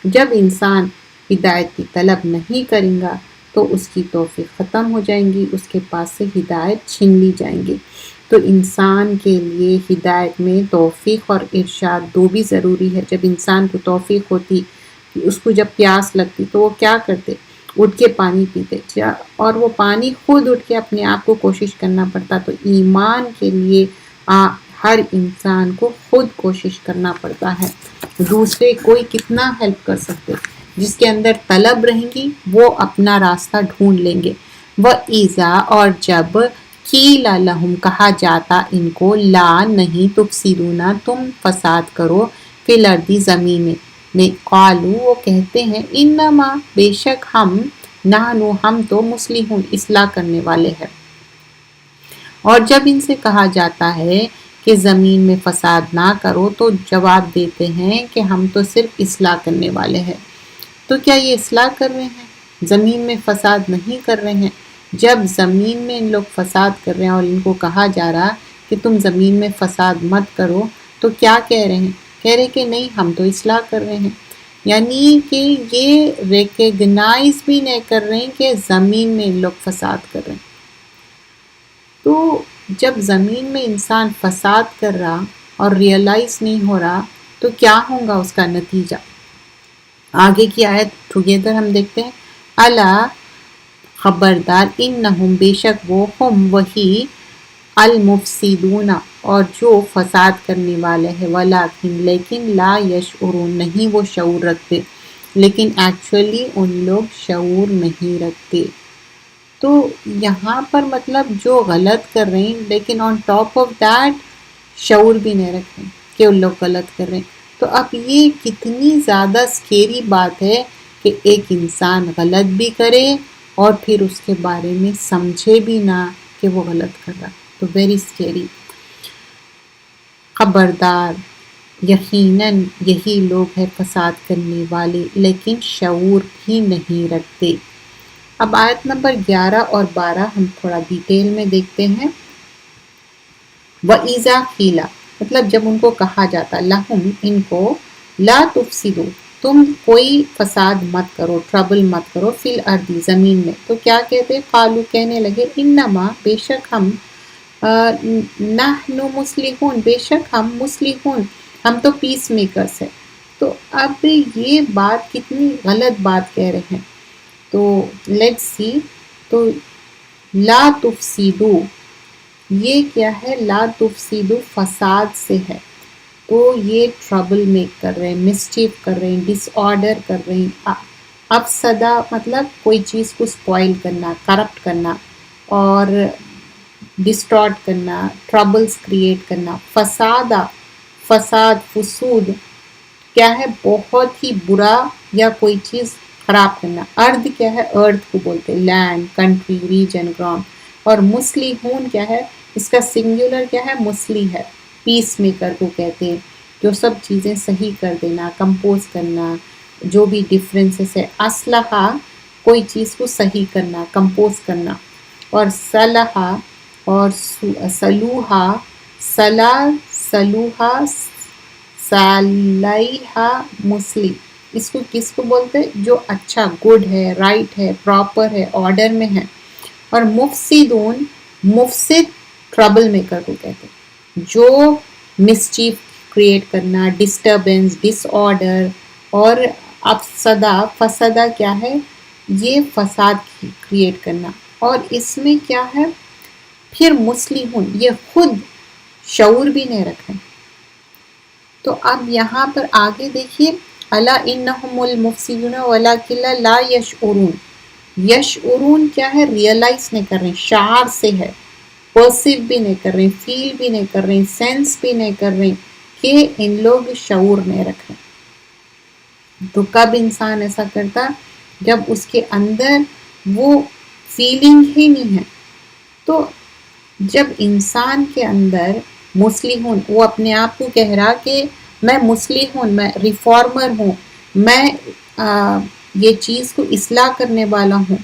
جب انسان ہدایت کی طلب نہیں کریں گا تو اس کی توفیق ختم ہو جائیں گی، اس کے پاس سے ہدایت چھین لی جائیں گی۔ تو انسان کے لیے ہدایت میں توفیق اور ارشاد دو بھی ضروری ہے۔ جب انسان کو توفیق ہوتی، اس کو جب پیاس لگتی تو وہ کیا کرتے؟ اٹھ کے پانی پیتے، اور وہ پانی خود اٹھ کے اپنے آپ کو کوشش کرنا پڑتا۔ تو ایمان کے لیے ہر انسان کو خود کوشش کرنا پڑتا ہے، دوسرے کوئی کتنا ہیلپ کر سکتے؟ جس کے اندر طلب رہیں گی وہ اپنا راستہ ڈھونڈ لیں گے۔ وَإِذَا، اور جب قِیلَ لَهُمْ، کہا جاتا ان کو، لا نہیں، تفسدون، تم فساد کرو، فی الارض، زمین میں، قالوا، وہ کہتے ہیں، انما، بے شک ہم، نحن، ہم تو، مصلحون، اصلاح کرنے والے ہیں۔ اور جب ان سے کہا جاتا ہے کہ زمین میں فساد نہ کرو تو جواب دیتے ہیں کہ ہم تو صرف اصلاح کرنے والے ہیں۔ تو کیا یہ اصلاح کر رہے ہیں؟ زمین میں فساد نہیں کر رہے ہیں؟ جب زمین میں ان لوگ فساد کر رہے ہیں اور ان کو کہا جا رہا کہ تم زمین میں فساد مت کرو، تو کیا کہہ رہے ہیں؟ کہہ رہے کہ نہیں، ہم تو اصلاح کر رہے ہیں۔ یعنی کہ یہ ریکگنائز بھی نہیں کر رہے ہیں کہ زمین میں ان لوگ فساد کر رہے ہیں۔ تو جب زمین میں انسان فساد کر رہا اور ریئلائز نہیں ہو رہا تو کیا ہوگا اس کا نتیجہ؟ آگے کی آیت ٹوگیدر ہم دیکھتے ہیں۔ الا، خبردار، انہم، بے شک وہ، ہم، وہی، المفسدون، اور جو فساد کرنے والے ہیں، ولیکن، لیکن، لا یشعرون، نہیں وہ شعور رکھتے، لیکن ایکچولی ان لوگ شعور نہیں رکھتے۔ تو یہاں پر مطلب جو غلط کر رہے ہیں لیکن آن ٹاپ آف دیٹ شعور بھی نہیں رکھ رہے ہیں کہ ان لوگ غلط کر رہے ہیں۔ تو اب یہ کتنی زیادہ اسکیری بات ہے کہ ایک انسان غلط بھی کرے اور پھر اس کے بارے میں سمجھے بھی نہ کہ وہ غلط کر رہا، تو ویری اسکیری۔ خبردار، یقیناً یہی لوگ ہیں فساد کرنے والے لیکن شعور بھی نہیں رکھتے۔ اب آیت نمبر 11 اور 12 ہم تھوڑا ڈیٹیل میں دیکھتے ہیں۔ وَإِذَا قِیلَ، مطلب جب ان کو کہا جاتا، لَهُمْ، ان کو، لا تفسدوا، تم کوئی فساد مت کرو، ٹربل مت کرو، فی الارض، زمین میں، تو کیا کہتے؟ قالوا، کہنے لگے، انما، بے شک ہم، نحن مصلحون، بے شک ہم، مصلحون، ہم تو پیس میکرز ہیں۔ تو اب یہ بات کتنی غلط بات کہہ رہے ہیں۔ تو لیٹس سی، تو لا تفسدو، یہ کیا ہے؟ لا تفسدو فساد سے ہے، تو یہ ٹربل میک کر رہے ہیں، مسچیف کر رہے ہیں، ڈس آرڈر کر رہے ہیں۔ افسدہ مطلب کوئی چیز کو سپوائل کرنا، کرپٹ کرنا اور ڈسٹارٹ کرنا، ٹربلز کریٹ کرنا۔ فسادہ، فساد، فسود کیا ہے؟ بہت ہی برا یا کوئی چیز خراب کرنا۔ ارض کیا ہے؟ ارتھ کو بولتے، لینڈ، کنٹری، ریجن، گراؤنڈ۔ اور مصلحون کیا ہے؟ اس کا سنگولر کیا ہے؟ مصلح ہے، پیس میکر کو کہتے ہیں، جو سب چیزیں صحیح کر دینا، کمپوز کرنا، جو بھی ڈفرینسز ہے۔ اصلحہ، کوئی چیز کو صحیح کرنا، کمپوز کرنا۔ اور صلحہ اور صلوحہ، صلاح، صلوحہ، صالحہ، مصلح، اس کو کس کو بولتے؟ جو اچھا، گڈ ہے، رائٹ ہے، پراپر ہے، آرڈر میں ہے۔ اور مفسدون، مفسد ٹربل میکر کو کہتے ہیں، جو مسچیف کریٹ کرنا، ڈسٹربنس، ڈس آرڈر، اور افسدہ، فسدہ کیا ہے؟ یہ فساد کریٹ کرنا. اور اس میں کیا ہے؟ پھر مصلحون، یہ خود شعور بھی نہیں رکھیں. تو اب یہاں پر آگے دیکھیے، الا انہم المفسدون ولکن لا یشعرون. یشعرون کیا ہے؟ ریئلائز نہیں کر رہے، شعور سے ہے، پرسیو بھی نہیں کر رہے، فیل بھی نہیں کر رہے، سینس بھی نہیں کر رہے کہ ان لوگ شعور نہیں رکھ رہے. تو کب انسان ایسا کرتا؟ جب اس کے اندر وہ فیلنگ ہی نہیں ہے. تو جب انسان کے اندر مصلحون، وہ اپنے آپ کو کہہ رہا کہ میں مصلح ہوں، میں ریفارمر ہوں، میں یہ چیز کو اصلاح کرنے والا ہوں.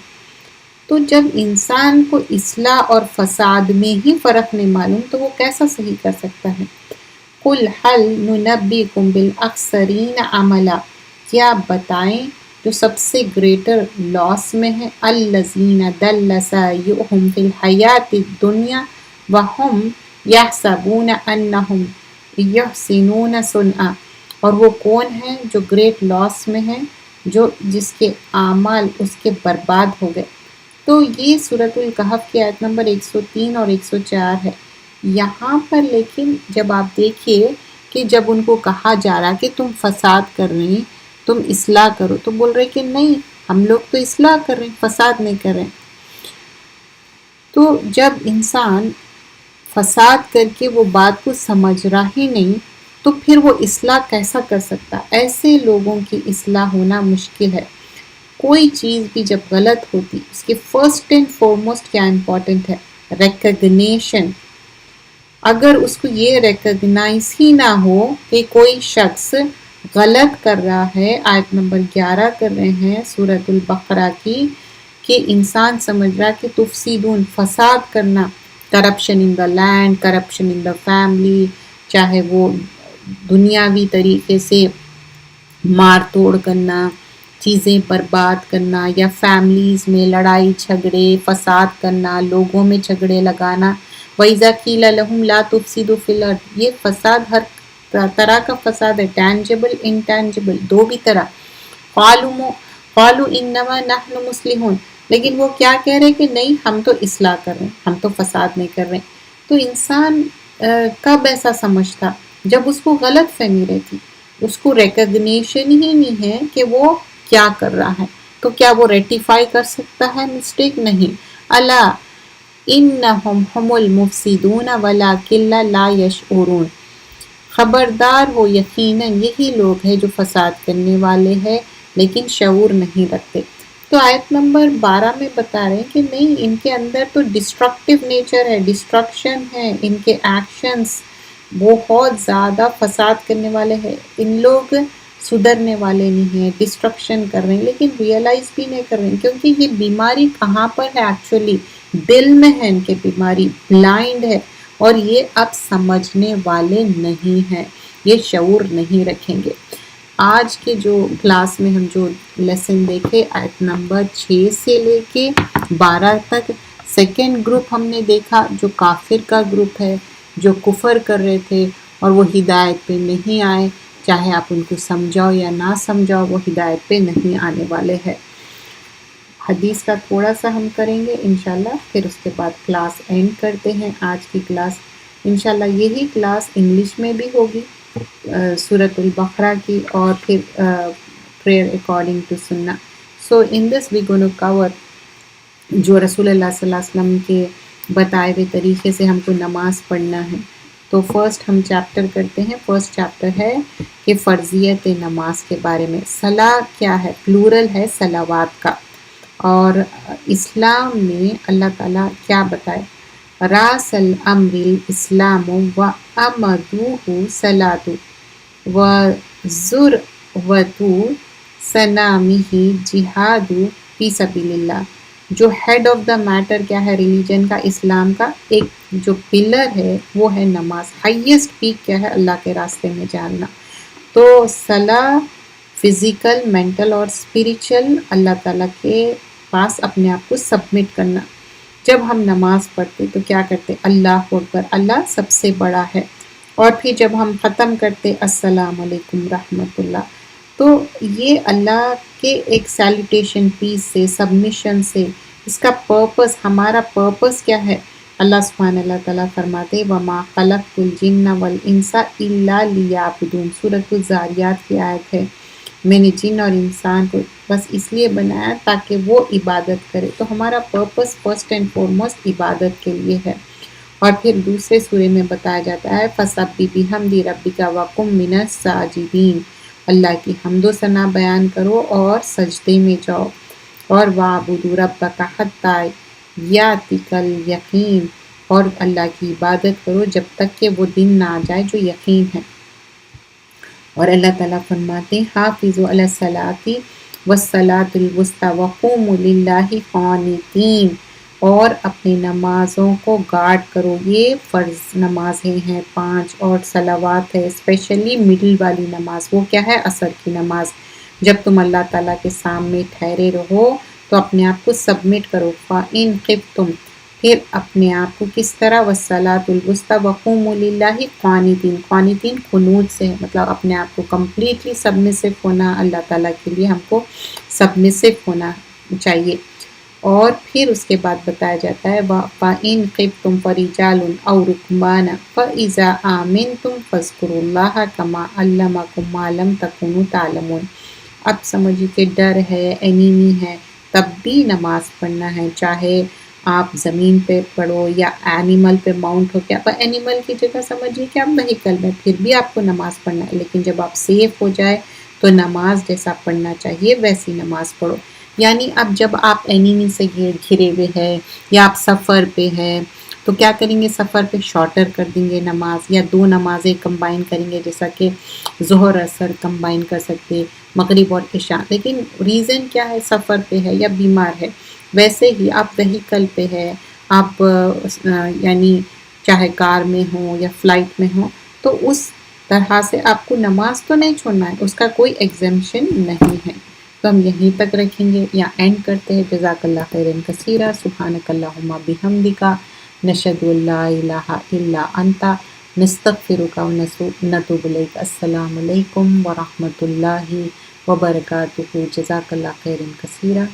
تو جب انسان کو اصلاح اور فساد میں ہی فرق نہیں معلوم تو وہ کیسا صحیح کر سکتا ہے؟ قُلْ هَلْ نُنَبِّئُكُمْ بِالْأَخْسَرِينَ عَمَلًا، کیا بتائیں جو سب سے گریٹر لاس میں ہے، الَّذِينَ ضَلَّ سَعْيُهُمْ فِي الْحَيَاةِ الدُّنْيَا وَهُمْ يَحْسَبُونَ أَنَّهُمْ يُحْسِنُونَ صُنْعًا. اور وہ کون ہیں جو گریٹ لاس میں ہیں، جس کے اعمال اس کے برباد ہو گئے. تو یہ سورۃ الکہف کی آیت نمبر 103 اور 104 ہے. یہاں پر لیکن جب آپ دیکھیے کہ جب ان کو کہا جا رہا کہ تم فساد کر رہے ہیں، تم اصلاح کرو، تو بول رہے کہ نہیں، ہم لوگ تو اصلاح کر رہے ہیں، فساد نہیں کر رہے ہیں. تو جب انسان فساد کر کے وہ بات کو سمجھ رہا ہی نہیں تو پھر وہ اصلاح کیسا کر سکتا؟ ایسے لوگوں کی اصلاح ہونا مشکل ہے. کوئی چیز بھی جب غلط ہوتی، اس کے فرسٹ اینڈ فورموسٹ کیا امپورٹنٹ ہے؟ ریکگنیشن. اگر اس کو یہ ریکگنائز ہی نہ ہو کہ کوئی شخص غلط کر رہا ہے، آیت نمبر 11 کر رہے ہیں سورۃ البقرہ کی، کہ انسان سمجھ رہا کہ تفسیدون، فساد کرنا، corruption in the land, corruption in the family, چاہے وہ دنیاوی طریقے سے مار توڑ کرنا، چیزیں برباد کرنا، یا فیملیز میں لڑائی جھگڑے فساد کرنا، لوگوں میں جھگڑے لگانا. وَإِذَا قِيلَ لَهُمْ لَا تُفْسِدُوا فِي الْأَرْضِ، یہ فساد ہر طرح کا فساد ہے، ٹینجبل انٹینجبل، دو بھی طرح. قَالُوا إِنَّمَا نَحْنُ مُصْلِحُونَ، لیکن وہ کیا کہہ رہے کہ نہیں، ہم تو اصلاح کر رہے ہیں، ہم تو فساد نہیں کر رہے. تو انسان کب ایسا سمجھتا؟ جب اس کو غلط فہمی رہتی، اس کو ریکگنیشن ہی نہیں ہے کہ وہ کیا کر رہا ہے. تو کیا وہ ریٹیفائی کر سکتا ہے مسٹیک؟ نہیں. الا انہم ہم المفسدون ولکن لا یشعرون، خبردار ہو، یقیناً یہی لوگ ہیں جو فساد کرنے والے ہیں لیکن شعور نہیں رکھتے. تو آیت نمبر 12 میں بتا رہے ہیں کہ نہیں، ان کے اندر تو ڈسٹرکٹیو نیچر ہے، ڈسٹرکشن ہے، ان کے ایکشنز بہت زیادہ فساد کرنے والے ہیں. ان لوگ سدھرنے والے نہیں ہیں، ڈسٹرکشن کر رہے ہیں، لیکن ریئلائز بھی نہیں کر رہے ہیں. کیونکہ یہ بیماری کہاں پر ہے؟ ایکچولی دل میں ہے ان کے بیماری، بلائنڈ ہے، اور یہ اب سمجھنے والے نہیں ہیں، یہ شعور نہیں رکھیں گے. آج کے جو کلاس میں ہم جو لیسن دیکھے، آیت نمبر 6 سے لے کے 12 تک، سیکنڈ گروپ ہم نے دیکھا جو کافر کا گروپ ہے، جو کفر کر رہے تھے اور وہ ہدایت پہ نہیں آئے. چاہے آپ ان کو سمجھاؤ یا نہ سمجھاؤ، وہ ہدایت پہ نہیں آنے والے ہیں. حدیث کا تھوڑا سا ہم کریں گے انشاءاللہ، پھر اس کے بعد کلاس اینڈ کرتے ہیں. آج کی کلاس انشاءاللہ یہی کلاس انگلش میں بھی ہوگی سورۃ البقرہ کی، اور پھر پریئر اکارڈنگ ٹو سنہ. سو ان دس وی گونا کور جو رسول اللہ صلی اللہ علیہ وسلم کے بتائے ہوئے طریقے سے ہم کو نماز پڑھنا ہے. تو فرسٹ ہم چیپٹر کرتے ہیں. فرسٹ چیپٹر ہے کہ فرضیت نماز کے بارے میں. صلاح کیا ہے؟ پلورل ہے صلوات کا. اور اسلام میں اللہ تعالیٰ کیا بتائے؟ راس الامر الاسلام و امدوہ صلاۃ و ذروۃ سنامہ جہاد فی سبیل اللہ. جو ہیڈ آف دا میٹر کیا ہے ریلیجن کا، اسلام کا ایک جو پلر ہے وہ ہے نماز. ہائیسٹ پیک کیا ہے؟ اللہ کے راستے میں جاننا. تو صلاح فزیکل، مینٹل اور اسپریچل، اللہ تعالیٰ کے پاس اپنے آپ کو سبمٹ کرنا. جب ہم نماز پڑھتے تو کیا کرتے؟ اللہ اکبر، اللہ سب سے بڑا ہے. اور پھر جب ہم ختم کرتے السلام علیکم رحمت اللہ، تو یہ اللہ کے ایک سیلیٹیشن پیس سے، سبمیشن سے، اس کا پرپس، ہمارا پرپس کیا ہے؟ اللہ سبحانہ اللہ تعالیٰ فرماتے وَمَا خَلَقْتُ الْجِنَّ وَالْإِنسَ إِلَّا لِيَعْبُدُونَ، سورۃ الذاریات کی آیت ہے، میں نے جن اور انسان کو بس اس لیے بنایا تاکہ وہ عبادت کرے۔ تو ہمارا پرپس فرسٹ اینڈ فارموسٹ عبادت کے لیے ہے۔ اور پھر دوسرے سورے میں بتایا جاتا ہے فَسَبِّحْ بِحَمْدِ رَبِّكَ وَكُن مِّنَ السَّاجِدِينَ، اللہ کی حمد و ثنا بیان کرو اور سجدے میں جاؤ۔ اور وَاعْبُدْ رَبَّكَ حَتَّىٰ يَأْتِيَكَ الْيَقِينُ، اور اللہ کی عبادت کرو جب تک کہ وہ دن نہ آ جائے جو یقین ہے۔ اور اللہ تعالیٰ فرماتے ہیں حافظوا علی الصلاۃ والصلاۃ الوسطیٰ وقوموا للہ قانتین، اور اپنی نمازوں کو گارڈ کرو، یہ فرض نمازیں ہیں 5، اور صلوات ہے اسپیشلی مڈل والی نماز، وہ کیا ہے؟ عصر کی نماز۔ جب تم اللہ تعالیٰ کے سامنے ٹھہرے رہو تو اپنے آپ کو سبمٹ کرو، فَإِن خِفْتُمْ، پھر اپنے آپ کو کس طرح؟ وَالصَّلَاةُ الْوُسْطَىٰ وَقُومُوا لِلَّهِ قَانِتِينَ، قانتین قنوت سے ہے، مطلب اپنے آپ کو کمپلیٹلی سبمسو ہونا، اللہ تعالیٰ کے لیے ہم کو سبمسو ہونا چاہیے۔ اور پھر اس کے بعد بتایا جاتا ہے فَإِن خِفْتُمْ فَرِجَالٌ أَوْ رُكْبَانٌ فَإِذَا آمِنْتُمْ فاذْكُرُوا اللَّهَ كَمَا عَلَّمَكُم مَّا لَمْ تَكُونُوا تَعْلَمُونَ۔ اب سمجھیے کہ ڈر ہے، اینیمی ہے، تب بھی نماز پڑھنا ہے، چاہے آپ زمین پہ پڑھو یا اینیمل پہ ماؤنٹ ہو کے، آپ اینیمل کی جگہ سمجھیے کہ آپ وہیکل میں، پھر بھی آپ کو نماز پڑھنا ہے، لیکن جب آپ سیف ہو جائے تو نماز جیسا پڑھنا چاہیے ویسی نماز پڑھو۔ یعنی اب جب آپ اینیمی سے گھرے ہوئے ہیں یا آپ سفر پہ ہیں تو کیا کریں گے؟ سفر پہ شارٹر کر دیں گے نماز، یا 2 نمازیں کمبائن کریں گے، جیسا کہ ظہر اثر کمبائن کر سکتے، مغرب اور عشاء۔ لیکن ریزن کیا ہے؟ سفر پہ ہے یا بیمار ہے۔ ویسے ہی آپ وہیکل پہ ہے، آپ یعنی چاہے کار میں ہوں یا فلائٹ میں ہوں، تو اس طرح سے آپ کو نماز تو نہیں چھوڑنا ہے، اس کا کوئی ایگزمپشن نہیں ہے۔ تو ہم یہیں تک رکھیں گے یا اینڈ کرتے ہیں۔ جزاک اللہ خیرا کثیرا، سبحانک اللہم بحمدک، نشہد ان لا الہ الا انت، نستغفرک و نتوب الیک۔ السلام علیکم ورحمۃ اللہ وبرکاتہ۔ جزاک اللہ خیرا کثیرا۔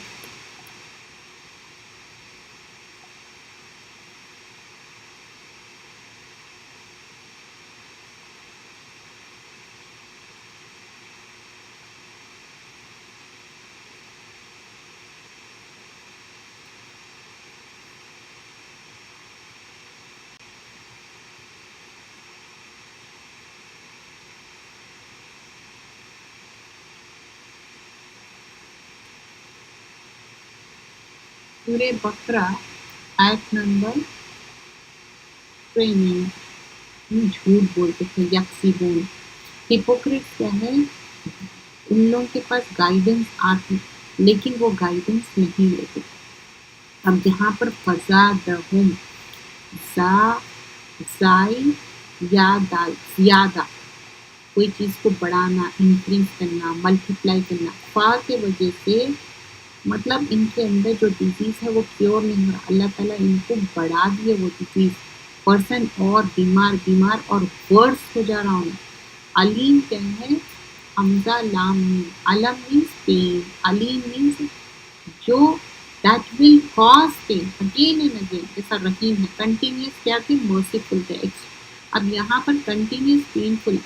سورہ بقرہ آیت نمبر 20۔ جھوٹ بولتے تھے، یکسیبون، ہپوکریٹ کیا ہے؟ ان لوگوں کے پاس گائیڈنس آتی لیکن وہ گائیڈنس نہیں لیتے۔ اب جہاں پر فزادہم، زا، زائی یا دال، زیادہ، کوئی چیز کو بڑھانا، انکریز کرنا، ملٹیپلائی کرنا، فا کے وجہ سے مطلب ان کے اندر جو ڈیزیز ہے وہ کیور نہیں ہو رہا، اللہ تعالیٰ ان کو بڑھا دیے وہ ڈیزیز، پرسن اور بیمار اور ورس ہو جا رہا ہوں۔ علیم کیا ہے؟ حمزہ لام میم، علم مینس پین، علیم مینس جو that will cause pain again and again، جیسا رحیم ہے، کنٹینیوس کیا تھے؟ مرسیفل تھے۔ اب یہاں پر کنٹینیوس پینفل